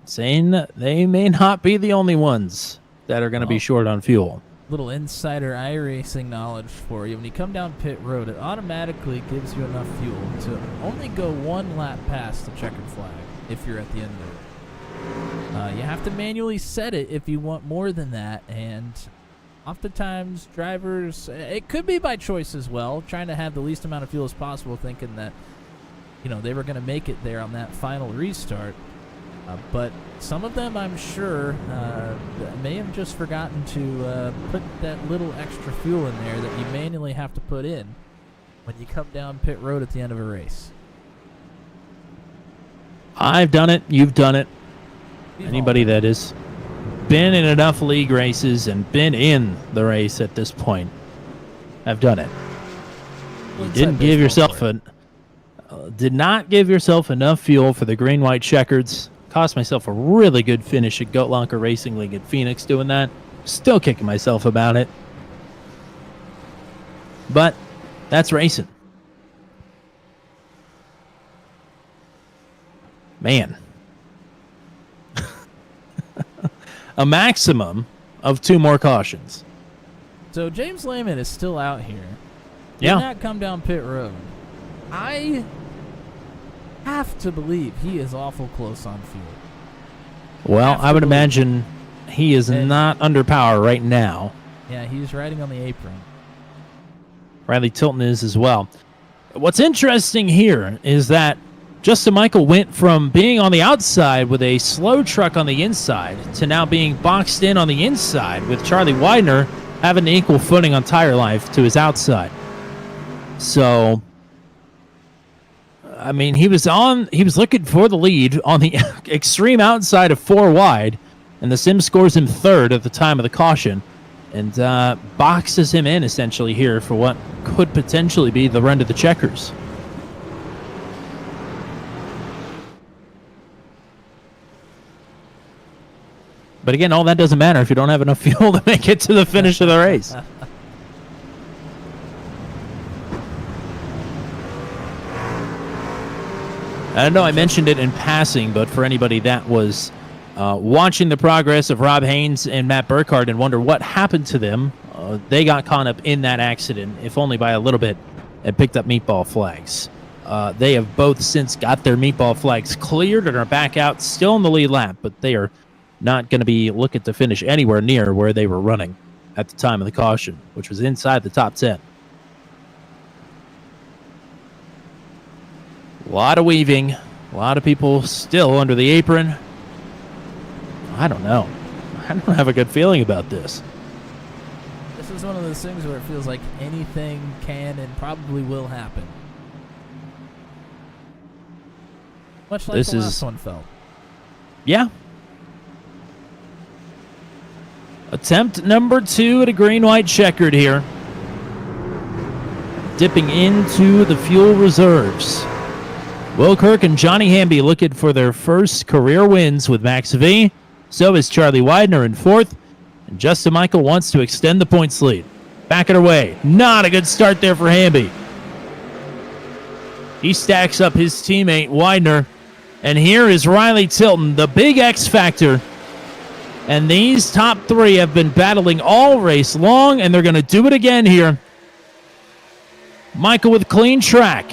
saying they may not be the only ones that are going to be short on fuel. Little insider iRacing knowledge for you. When you come down pit road, it automatically gives you enough fuel to only go 1 lap past the checkered flag if you're at the end of it. You have to manually set it if you want more than that, and oftentimes drivers, it could be by choice as well, trying to have the least amount of fuel as possible, thinking that, you know, they were going to make it there on that final restart. But some of them, I'm sure, may have just forgotten to put that little extra fuel in there that you manually have to put in when you come down pit road at the end of a race. I've done it. You've done it. Anybody that has been in enough league races and been in the race at this point, I've done it. Didn't give yourself did not give yourself enough fuel for the green-white checkers. Cost myself a really good finish at Goat Locker Racing League at Phoenix doing that. Still kicking myself about it. But that's racing. Man. A maximum of 2 more cautions. So James Lehman is still out here. Yeah. Did not come down pit road. I have to believe he is awful close on fuel. Well, Have I to would believe. imagine he is And- not under power right now. Yeah, he's riding on the apron. Riley Tilton is as well. What's interesting here is that Justin Michael went from being on the outside with a slow truck on the inside to now being boxed in on the inside with Charlie Widener having an equal footing on tire life to his outside. So, I mean, he was looking for the lead on the extreme outside of 4 wide, and the sim scores him 3rd at the time of the caution, and boxes him in essentially here for what could potentially be the run to the checkers. But again, all that doesn't matter if you don't have enough fuel to make it to the finish of the race. I know I mentioned it in passing, but for anybody that was watching the progress of Rob Haynes and Matt Burkhardt and wonder what happened to them, they got caught up in that accident, if only by a little bit, and picked up meatball flags. They have both since got their meatball flags cleared and are back out, still in the lead lap, but they are not going to be looking to finish anywhere near where they were running at the time of the caution, which was inside the top 10. A lot of weaving, a lot of people still under the apron. I don't know. I don't have a good feeling about this. This is one of those things where it feels like anything can and probably will happen. Much like This the is- last one felt. Yeah. Attempt number 2 at a green-white checkered here. Dipping into the fuel reserves. Will Kirk and Johnny Hamby looking for their first career wins with Max V. So is Charlie Widener in 4th. And Justin Michael wants to extend the points lead. Back it away. Not a good start there for Hamby. He stacks up his teammate Widener. And here is Riley Tilton, the big X factor. And these top 3 have been battling all race long, and they're going to do it again here. Michael with clean track.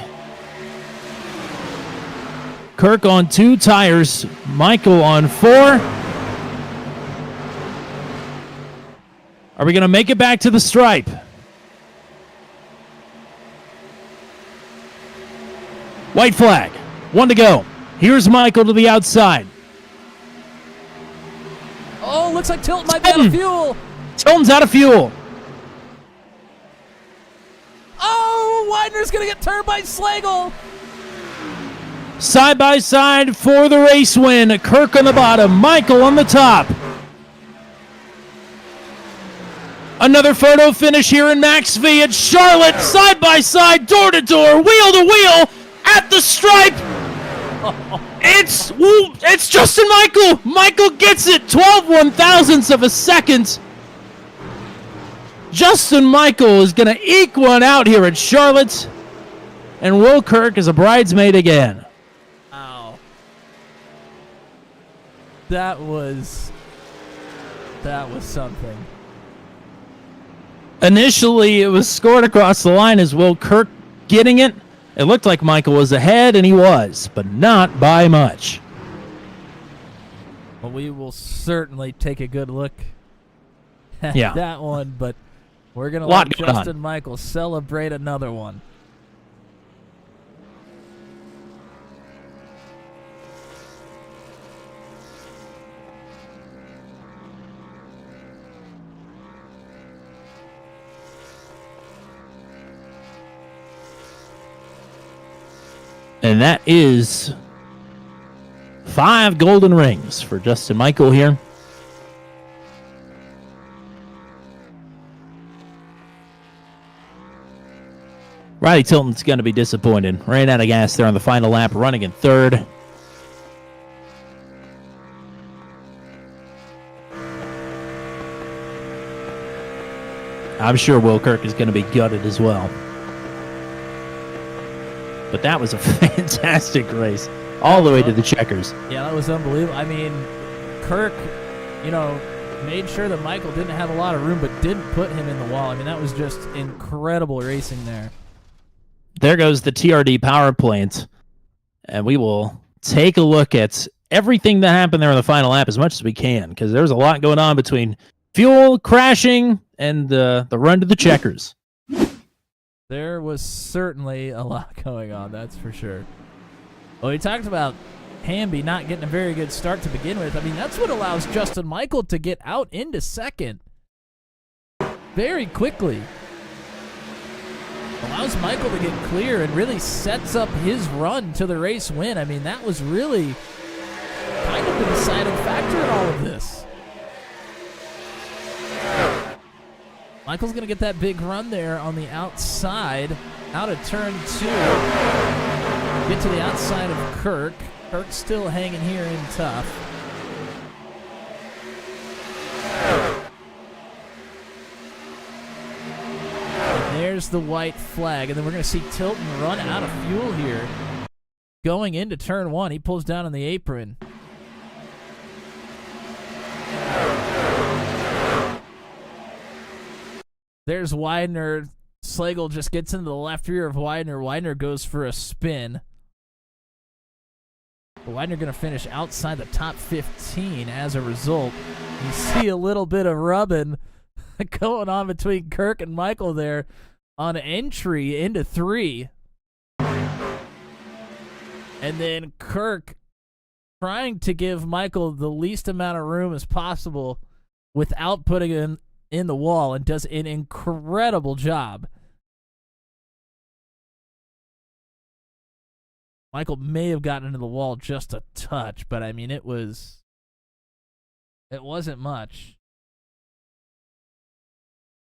Kirk on 2 tires. Michael on 4. Are we going to make it back to the stripe? White flag. 1 to go. Here's Michael to the outside. Oh, looks like Tilton might be out of fuel. Tilton's out of fuel. Oh, Widener's going to get turned by Slagle. Side by side for the race win. Kirk on the bottom, Michael on the top. Another photo finish here in Max V at Charlotte. Side by side, door to door, wheel to wheel at the stripe. It's Justin Michael. Michael gets it. 12 1,000ths of a second. Justin Michael is going to eke one out here at Charlotte. And Will Kirk is a bridesmaid again. Ow. That was something. Initially, it was scored across the line as Will Kirk getting it. It looked like Michael was ahead, and he was, but not by much. Well, we will certainly take a good look at Yeah. that one, but we're going to Lot let going on. Justin Michael celebrate another one. And that is 5 golden rings for Justin Michael here. Riley Tilton's going to be disappointed. Ran out of gas there on the final lap, running in third. I'm sure Will Kirk is going to be gutted as well. But that was a fantastic race, all the way to the checkers. Yeah, that was unbelievable. I mean, Kirk, made sure that Michael didn't have a lot of room, but didn't put him in the wall. I mean, that was just incredible racing there. There goes the TRD power plant. And we will take a look at everything that happened there in the final lap as much as we can, because there's a lot going on between fuel crashing and the run to the checkers. There was certainly a lot going on, that's for sure. Well, we talked about Hamby not getting a very good start to begin with. I mean, that's what allows Justin Michael to get out into second very quickly. Allows Michael to get clear and really sets up his run to the race win. I mean, that was really kind of the deciding factor in all of this. Michael's going to get that big run there on the outside, out of turn 2. Get to the outside of Kirk. Kirk's still hanging here in tough. And there's the white flag, and then we're going to see Tilton run out of fuel here. Going into turn 1, he pulls down on the apron. There's Widener. Slagle just gets into the left rear of Widener. Widener goes for a spin. But Widener going to finish outside the top 15 as a result. You see a little bit of rubbing going on between Kirk and Michael there on entry into 3. And then Kirk trying to give Michael the least amount of room as possible without putting him in the wall, and does an incredible job. Michael may have gotten into the wall just a touch, but I mean, it wasn't much.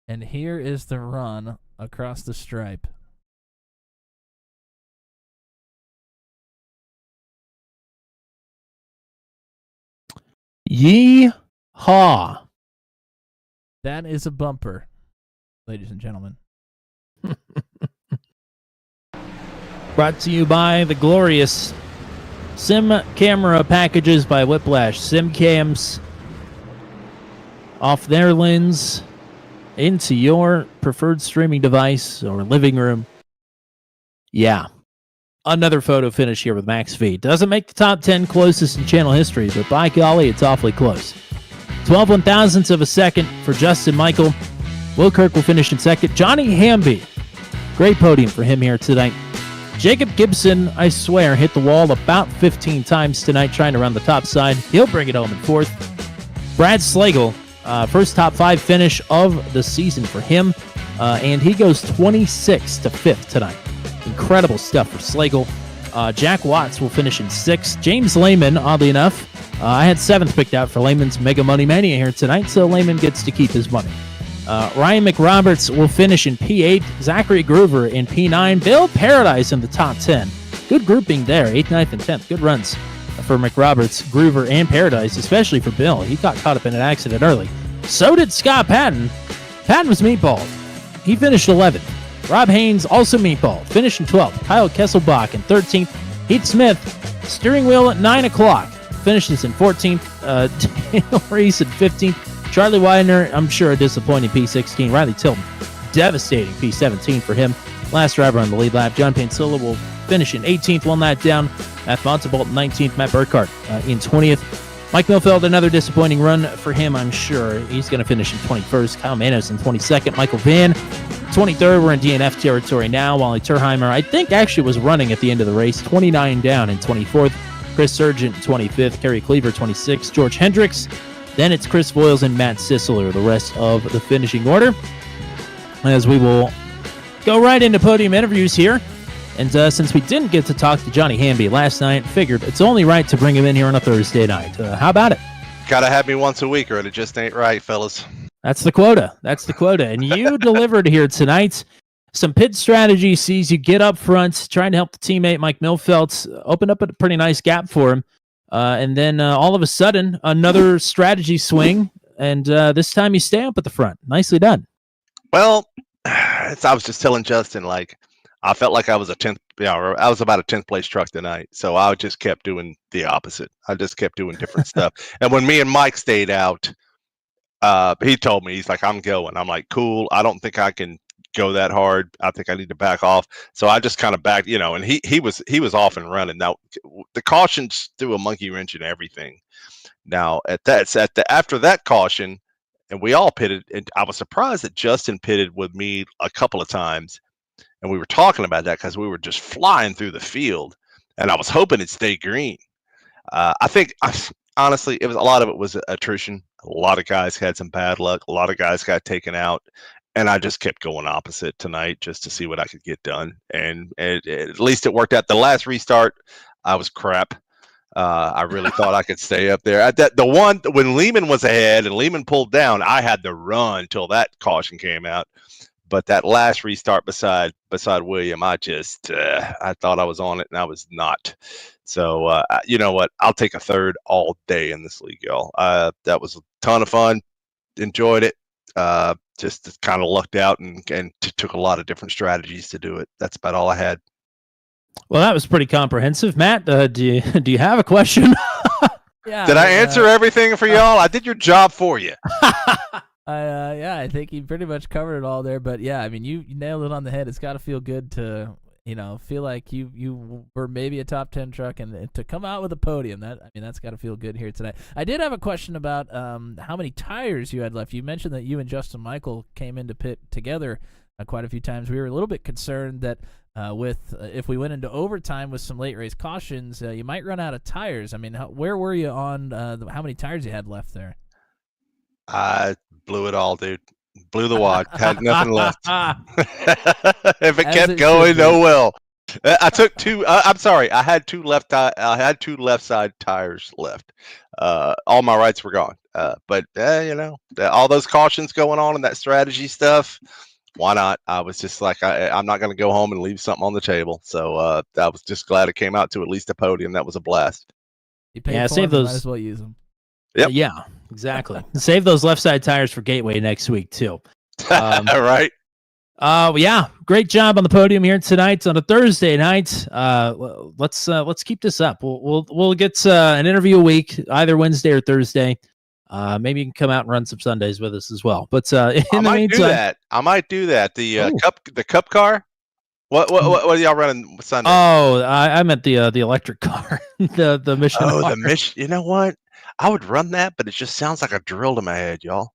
And here is the run across the stripe. Yee-haw. That is a bumper, ladies and gentlemen. Brought to you by the glorious Sim camera packages by Whiplash. Sim cams off their lens into your preferred streaming device or living room. Yeah. Another photo finish here with Max V. Doesn't make the top 10 closest in channel history, but by golly, it's awfully close. 12 1,000ths of a second for Justin Michael. Will Kirk will finish in second. Johnny Hamby, great podium for him here tonight. Jacob Gibson, I swear, hit the wall about 15 times tonight trying to run the top side. He'll bring it home in fourth. Brad Slagle, first top 5 finish of the season for him, and he goes 26 to 5th tonight. Incredible stuff for Slagle. Jack Watts will finish in 6th. James Lehman, oddly enough, I had 7th picked out for Lehman's Mega Money Mania here tonight, so Lehman gets to keep his money. Ryan McRoberts will finish in P8. Zachary Groover in P9. Bill Paradise in the top 10. Good grouping there, 8th, 9th, and 10th. Good runs for McRoberts, Groover, and Paradise, especially for Bill. He got caught up in an accident early. So did Scott Patton. Patton was meatballed. He finished 11th. Rob Haynes also meatballed, finished in 12th. Kyle Kesselbach in 13th. Heath Smith, steering wheel at 9 o'clock. Finishes in 14th. Daniel Reese in 15th. Charlie Widener, I'm sure a disappointing P16. Riley Tilton, devastating P17 for him. Last driver on the lead lap. John Pansilla will finish in 18th, one lap down. Matt Montebolt in 19th. Matt Burkhardt in 20th. Mike Milfeld, another disappointing run for him, I'm sure. He's going to finish in 21st. Kyle Manos in 22nd. Michael Van, 23rd. We're in DNF territory now. Wally Turheimer, I think, actually was running at the end of the race. 29 down in 24th. Chris Sargent, 25th. Kerry Cleaver, 26th. George Hendricks. Then it's Chris Voiles and Matt Sisler, the rest of the finishing order. As we will go right into podium interviews here. And since we didn't get to talk to Johnny Hamby last night, figured it's only right to bring him in here on a Thursday night. How about it? Gotta have me once a week or it just ain't right, fellas. That's the quota. That's the quota. And you delivered here tonight. some pit strategy sees you get up front, trying to help the teammate Mike Milfelt open up a pretty nice gap for him. And then all of a sudden, another strategy swing, and this time you stay up at the front. Nicely done. Well, I was just telling Justin, like, I felt like I was I was about a 10th place truck tonight. So I just kept doing the opposite. I just kept doing different stuff. And when me and Mike stayed out, he told me, he's like, I'm going. I'm like, cool. I don't think I can go that hard. I think I need to back off. So I just kind of backed, and he was off and running. Now the cautions threw a monkey wrench in everything. Now after that caution, and we all pitted, and I was surprised that Justin pitted with me a couple of times. And we were talking about that because we were just flying through the field, and I was hoping it'd stay green. I think, honestly, a lot of it was attrition. A lot of guys had some bad luck. A lot of guys got taken out, and I just kept going opposite tonight just to see what I could get done. And at least it worked out. The last restart, I was crap. I really thought I could stay up there. The one when Lehman was ahead and Lehman pulled down, I had to run till that caution came out. But that last restart beside William, I thought I was on it, and I was not. So you know what? I'll take a third all day in this league, y'all. That was a ton of fun. Enjoyed it. Just kind of lucked out and took a lot of different strategies to do it. That's about all I had. Well, that was pretty comprehensive. Matt, do you have a question? Yeah. Did I answer everything for y'all? I did your job for you. I think you pretty much covered it all there. But yeah, I mean, you nailed it on the head. It's got to feel good to, feel like you were maybe a top 10 truck and to come out with a podium. That's got to feel good here tonight. I did have a question about how many tires you had left. You mentioned that you and Justin Michael came into pit together quite a few times. We were a little bit concerned that if we went into overtime with some late race cautions, you might run out of tires. I mean, where were you on how many tires you had left there? I blew it all, dude. Blew the wad. Had nothing left. If it kept going, oh well. I took two. I'm sorry. I had two left. I had two left side tires left. All my rights were gone. But all those cautions going on and that strategy stuff. Why not? I was just like, I'm not going to go home and leave something on the table. So I was just glad it came out to at least a podium. That was a blast. You paid for them, might as well use them. Yep. Yeah, exactly. Save those left side tires for Gateway next week too. Right. Yeah, great job on the podium here tonight on a Thursday night. Let's keep this up. We'll get an interview a week, either Wednesday or Thursday. Maybe you can come out and run some Sundays with us as well. But in the meantime, I might do that. The cup car. What are y'all running Sunday? Oh, I meant the electric car, the Mission. Oh, the Mission. You know what? I would run that, but it just sounds like a drill to my head, y'all.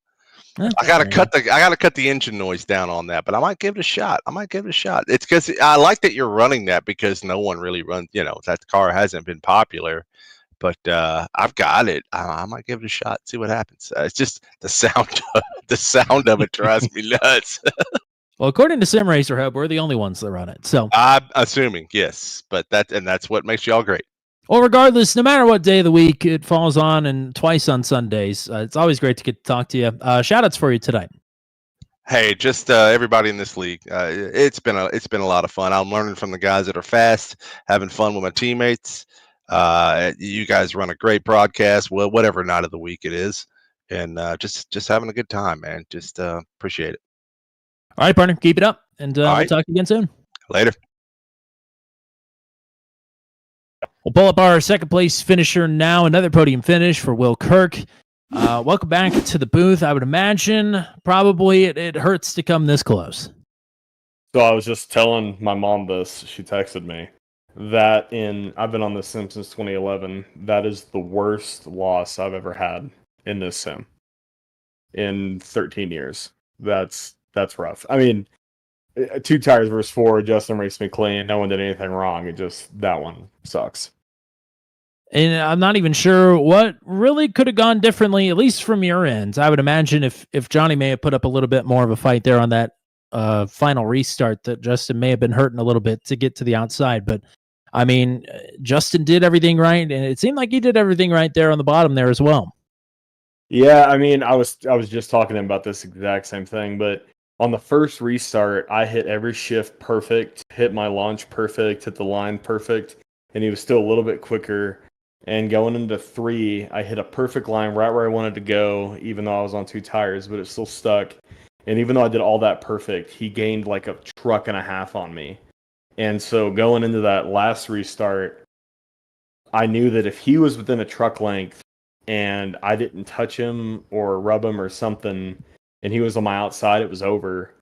I gotta cut the engine noise down on that, but I might give it a shot. It's because I like that you're running that because no one really runs. That car hasn't been popular, but I've got it. I might give it a shot, see what happens. It's just the sound of it drives me nuts. Well, according to Sim Racer Hub, we're the only ones that run it. So I'm assuming, yes, but that's what makes y'all great. Well, regardless, no matter what day of the week it falls on, and twice on Sundays, it's always great to get to talk to you. Shout outs for you tonight. Hey, just everybody in this league. It's been a lot of fun. I'm learning from the guys that are fast, having fun with my teammates. You guys run a great broadcast, well, whatever night of the week it is, and just having a good time, man. Just appreciate it. All right, partner, keep it up, and right. We'll talk again soon. Later. We'll pull up our second place finisher now. Another podium finish for Will Kirk. Welcome back to the booth. I would imagine probably it hurts to come this close. So I was just telling my mom this. She texted me that I've been on this sim since 2011. That is the worst loss I've ever had in this sim in 13 years. That's rough. I mean, 2 tires versus 4. Justin raced me clean. No one did anything wrong. That one sucks. And I'm not even sure what really could have gone differently, at least from your end. I would imagine if Johnny may have put up a little bit more of a fight there on that final restart, that Justin may have been hurting a little bit to get to the outside. But, I mean, Justin did everything right, and it seemed like he did everything right there on the bottom there as well. Yeah, I mean, I was just talking to him about this exact same thing, but On the first restart, I hit every shift perfect, hit my launch perfect, hit the line perfect, and he was still a little bit quicker. And going into 3, I hit a perfect line right where I wanted to go, even though I was on 2 tires, but it still stuck. And even though I did all that perfect, he gained like a truck and a half on me. And so going into that last restart, I knew that if he was within a truck length and I didn't touch him or rub him or something, and he was on my outside, it was over.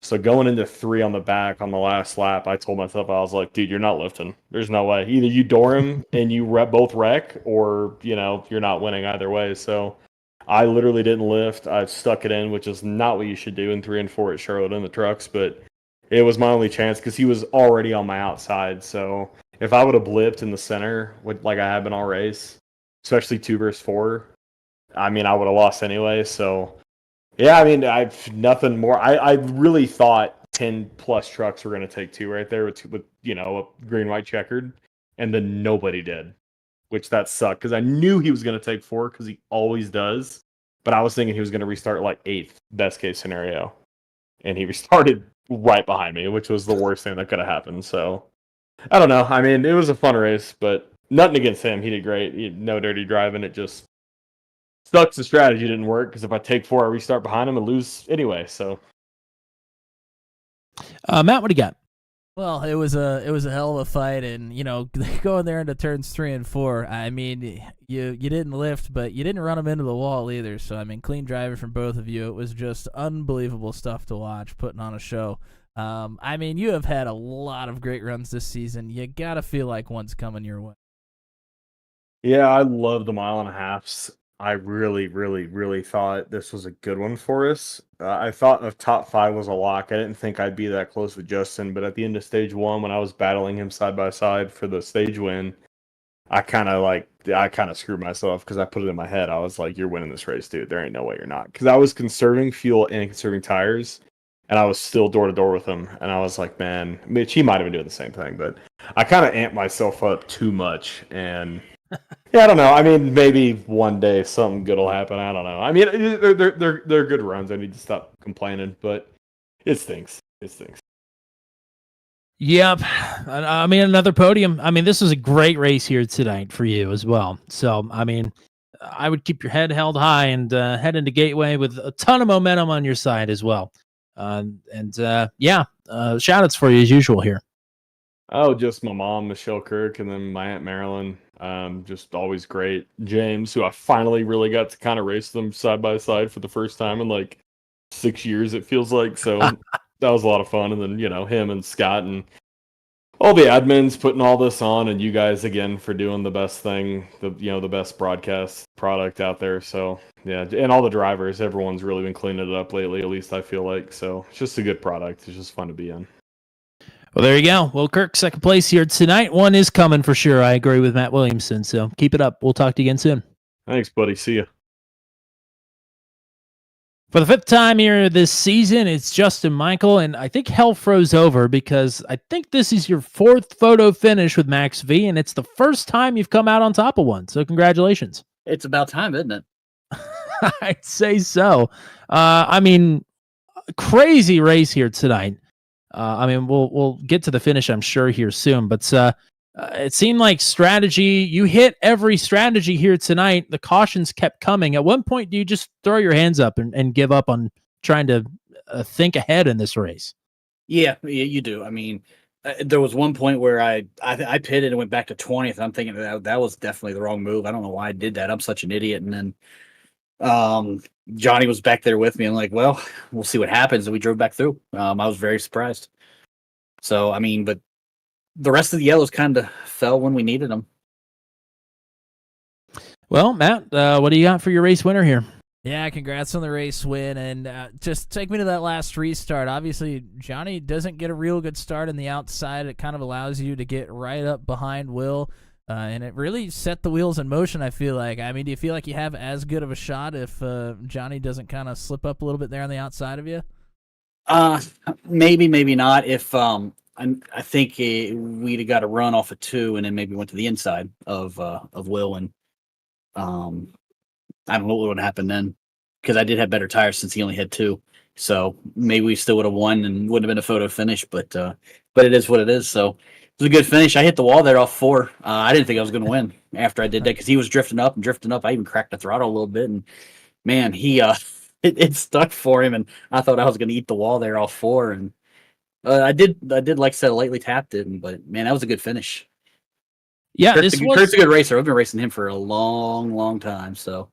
So going into 3 on the back on the last lap, I told myself, I was like, dude, you're not lifting. There's no way. Either you door him and you both wreck, or, you know, you're not winning either way. So I literally didn't lift. I stuck it in, which is not what you should do in 3 and 4 at Charlotte in the trucks, but it was my only chance because he was already on my outside. So if I would have blipped in the center, like I have been all race, especially 2 versus 4, I mean, I would have lost anyway. So yeah, I mean, I've nothing more. I really thought 10 plus trucks were going to take 2 right there with you know, a green, white checkered, and then nobody did, which that sucked because I knew he was going to take 4 because he always does. But I was thinking he was going to restart like 8th, best case scenario. And he restarted right behind me, which was the worst thing that could have happened. So I don't know. I mean, it was a fun race, but nothing against him. He did great. No dirty driving. It just sucks the strategy didn't work because if I take 4, I restart behind him and lose anyway. So, Matt, what do you got? Well, it was a hell of a fight, and you know, going there into turns 3 and 4. I mean, you didn't lift, but you didn't run them into the wall either. So I mean, clean driving from both of you. It was just unbelievable stuff to watch, putting on a show. I mean, you have had a lot of great runs this season. You gotta feel like one's coming your way. yeah, I love the 1.5 miles. I really, really, really thought this was a good one for us. I thought the top 5 was a lock. I didn't think I'd be that close with Justin, but at the end of stage 1, when I was battling him side by side for the stage win, I kind of screwed myself because I put it in my head. I was like, "You're winning this race, dude. There ain't no way you're not." Because I was conserving fuel and conserving tires, and I was still door to door with him. And I was like, "Man," Mitch, he might have been doing the same thing, but I kind of amped myself up too much and. Yeah, I don't know. I mean, maybe one day something good will happen. I don't know. I mean, they're good runs. I need to stop complaining, but it stinks. It stinks. Yep. I mean, another podium. I mean, this was a great race here tonight for you as well. So, I mean, I would keep your head held high and head into Gateway with a ton of momentum on your side as well. Shout outs for you as usual here. Oh, just my mom, Michelle Kirk, and then my Aunt Marilyn. Just always great. James, who I finally really got to kind of race them side by side for the first time in like 6 years, it feels like. So that was a lot of fun. And then, you know, him and Scott and all the admins putting all this on, and you guys again for doing the best thing, the best broadcast product out there. So yeah, and all the drivers, everyone's really been cleaning it up lately, at least I feel like. So it's just a good product. It's just fun to be in. Well, there you go. Well, Kirk, second place here tonight. One is coming for sure. I agree with Matt Williamson. So keep it up. We'll talk to you again soon. Thanks, buddy. See ya. For the 5th time here this season, it's Justin Michael, and I think hell froze over because I think this is your 4th photo finish with Max V, and it's the first time you've come out on top of one. So congratulations. It's about time, isn't it? I'd say so. I mean, crazy race here tonight. I mean, we'll get to the finish, I'm sure, here soon. But it seemed like strategy. You hit every strategy here tonight. The cautions kept coming. At one point, do you just throw your hands up and give up on trying to think ahead in this race? Yeah, you do. I mean, there was one point where I pitted and went back to 20th. I'm thinking that was definitely the wrong move. I don't know why I did that. I'm such an idiot. And then Johnny was back there with me. I'm like, well, we'll see what happens. And we drove back through. I was very surprised. So, I mean, but the rest of the yellows kind of fell when we needed them. Well, Matt, what do you got for your race winner here? Yeah, congrats on the race win, and just take me to that last restart. Obviously, Johnny doesn't get a real good start in the outside. It kind of allows you to get right up behind Will, and it really set the wheels in motion, I feel like. I mean, do you feel like you have as good of a shot if Johnny doesn't kind of slip up a little bit there on the outside of you? Maybe, maybe not. If I think we'd have got a run off of 2 and then maybe went to the inside of Will, and I don't know what would happen then, because I did have better tires since he only had 2. So maybe we still would have won and wouldn't have been a photo finish, but it is what it is. So it was a good finish. I hit the wall there off 4. I didn't think I was going to win after I did that because he was drifting up and drifting up. I even cracked the throttle a little bit, and man, he it stuck for him, and I thought I was going to eat the wall there off 4, and I did like I said, lightly tapped it, but man, that was a good finish. Yeah, Kurt's a good racer. I've been racing him for a long time. So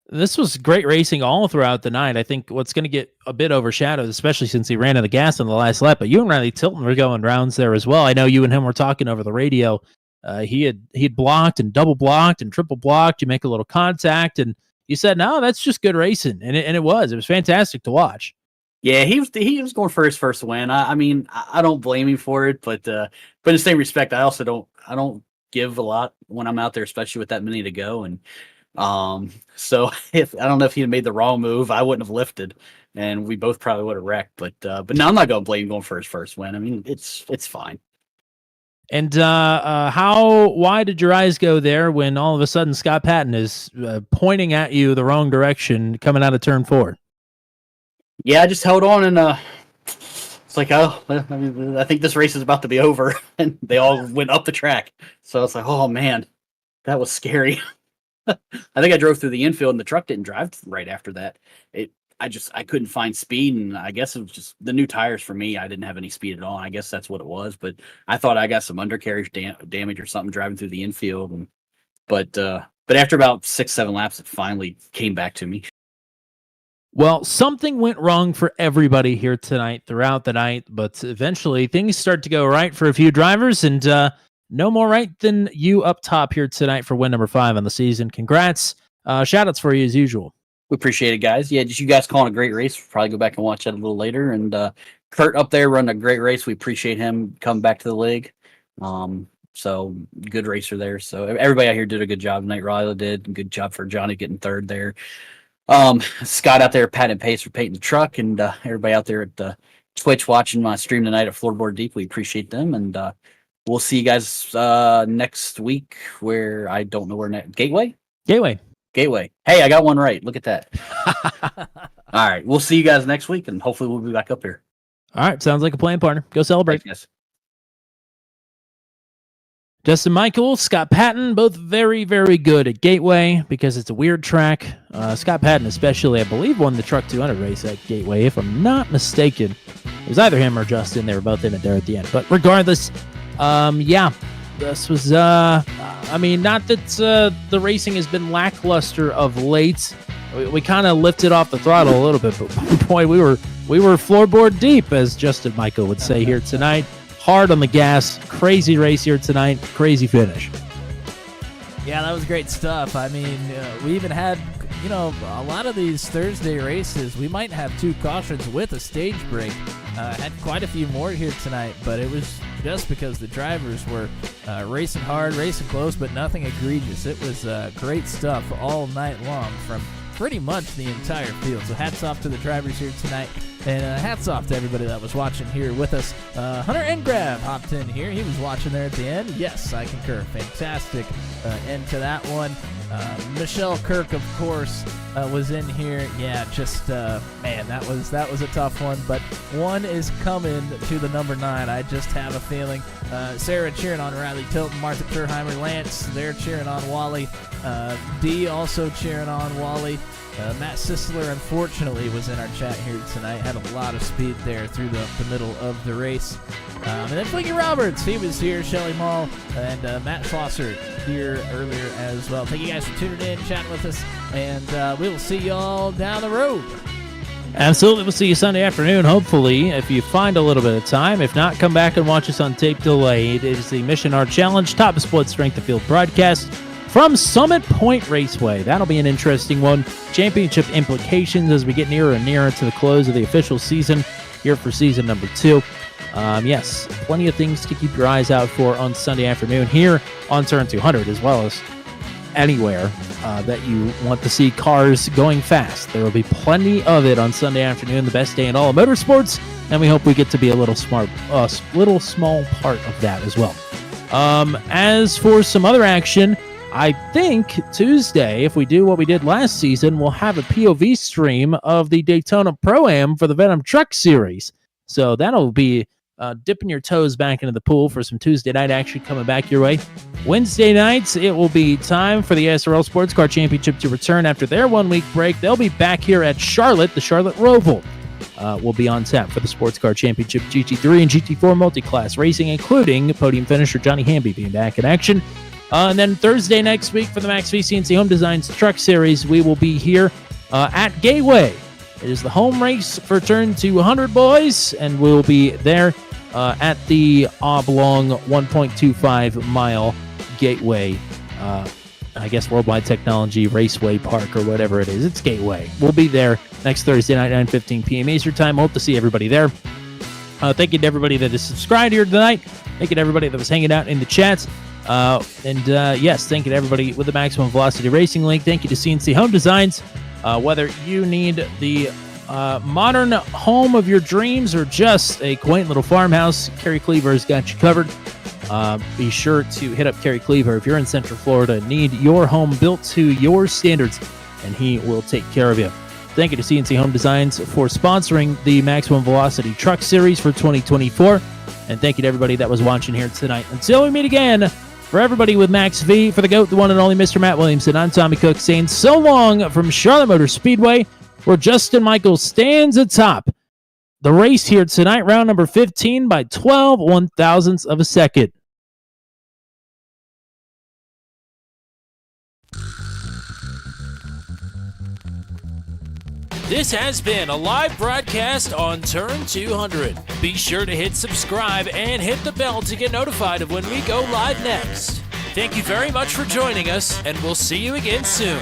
this was great racing all throughout the night. I think what's going to get a bit overshadowed, especially since he ran out of gas on the last lap, but you and Riley Tilton were going rounds there as well. I know you and him were talking over the radio. He'd blocked and double blocked and triple blocked. You make a little contact, and you said, "No, that's just good racing," and it was fantastic to watch. yeah, he was going for his first win. I mean, I don't blame him for it, but in the same respect, I also don't give a lot when I'm out there, especially with that many to go. And so if I don't know if he had made the wrong move, I wouldn't have lifted, and we both probably would have wrecked. But no, I'm not going to blame him going for his first win. I mean, it's fine. And why did your eyes go there when all of a sudden Scott Patton is pointing at you the wrong direction coming out of turn 4? Yeah, I just held on, and it's like, oh, I mean, I think this race is about to be over, and they all went up the track. So it's like, oh man, that was scary. I think I drove through the infield, and the truck didn't drive right after that. I couldn't find speed, and I guess it was just the new tires for me. I didn't have any speed at all. I guess that's what it was. But I thought I got some undercarriage damage or something driving through the infield, but after about 6-7 laps, it finally came back to me. Well, something went wrong for everybody here tonight throughout the night, but eventually things start to go right for a few drivers, and no more right than you up top here tonight for win number 5 on the season. Congrats. Shout-outs for you as usual. We appreciate it, guys. Yeah, just you guys calling a great race. We'll probably go back and watch that a little later. And Kurt up there running a great race. We appreciate him coming back to the league. So good racer there. So everybody out here did a good job tonight. Riley did. Good job for Johnny getting 3rd there. Scott out there patting pace for painting the truck, and everybody out there at Twitch watching my stream tonight at Floorboard Deep. We appreciate them, and we'll see you guys next week. Where I don't know where next. Gateway. Hey, I got one right. Look at that. All right, we'll see you guys next week, and hopefully we'll be back up here. All right, sounds like a plan, partner. Go celebrate. Thanks, guys. Justin Michael, Scott Patton, both very, very good at Gateway because it's a weird track. Scott Patton especially, I believe, won the Truck 200 race at Gateway, if I'm not mistaken. It was either him or Justin. They were both in it there at the end. But regardless, this was, I mean, not that the racing has been lackluster of late. We kind of lifted off the throttle a little bit, but boy, we were floorboard deep, as Justin Michael would say here tonight. Hard on the gas, crazy race here tonight, crazy finish. Yeah, that was great stuff. I mean, we even had, a lot of these Thursday races, we might have 2 cautions with a stage break. Had quite a few more here tonight, but it was just because the drivers were racing hard, racing close, but nothing egregious. It was great stuff all night long from pretty much the entire field. So hats off to the drivers here tonight, and hats off to everybody that was watching here with us. Hunter Engrab hopped in here. He was watching there at the end. Yes, I concur. Fantastic end to that one. Michelle Kirk, of course, was in here. Yeah, just man, that was a tough one. But one is coming to the number 9. I just have a feeling. Sarah cheering on Riley Tilton, Martha Turheimer, Lance, they're cheering on Wally. D also cheering on Wally. Matt Sisler, unfortunately, was in our chat here tonight. Had a lot of speed there through the middle of the race. And then Flinky Roberts, he was here. Shelly Mall and Matt Schlosser here earlier as well. Thank you guys for tuning in, chatting with us, and we will see y'all down the road. Absolutely. We'll see you Sunday afternoon, hopefully, if you find a little bit of time. If not, come back and watch us on tape delayed. It is the Mission Art Challenge, Top of Split Strength of Field broadcast from Summit Point Raceway. That'll be an interesting one. Championship implications as we get nearer and nearer to the close of the official season here for season number 2. Yes, plenty of things to keep your eyes out for on Sunday afternoon here on Turn 200, as well as anywhere that you want to see cars going fast. There will be plenty of it on Sunday afternoon, the best day in all of motorsports, and we hope we get to be a little small part of that as well. As for some other action, I think Tuesday, if we do what we did last season, we'll have a POV stream of the Daytona Pro-Am for the Venom Truck Series. So that'll be dipping your toes back into the pool for some Tuesday night action coming back your way. Wednesday nights, it will be time for the SRL Sports Car Championship to return after their 1 week break. They'll be back here at Charlotte. The Charlotte Roval will be on tap for the Sports Car Championship GT3 and GT4 multi-class racing, including podium finisher Johnny Hamby being back in action. And then Thursday next week for the Max V CNC Home Designs Truck Series, we will be here at Gateway. It is the home race for Turn 200, boys, and we'll be there at the oblong 1.25 mile Gateway, I guess Worldwide Technology Raceway Park or whatever it is. It's Gateway. We'll be there next Thursday night, 9:15 p.m. Eastern Time. Hope to see everybody there. Thank you to everybody that is subscribed here tonight. Thank you to everybody that was hanging out in the chats. Yes, thank you to everybody with the Maximum Velocity Racing link. Thank you to CNC Home Designs. Whether you need the modern home of your dreams or just a quaint little farmhouse, Kerry Cleaver has got you covered. Be sure to hit up Kerry Cleaver if you're in Central Florida, need your home built to your standards, and he will take care of you. Thank you to CNC Home Designs for sponsoring the Maximum Velocity Truck Series for 2024. And thank you to everybody that was watching here tonight. Until we meet again, for everybody with Max V, for the GOAT, the one and only Mr. Matt Williamson, I'm Tommy Cook saying so long from Charlotte Motor Speedway, where Justin Michaels stands atop the race here tonight, round number 15 by 12 1/1000ths of a second. This has been a live broadcast on Turn 200. Be sure to hit subscribe and hit the bell to get notified of when we go live next. Thank you very much for joining us, and we'll see you again soon.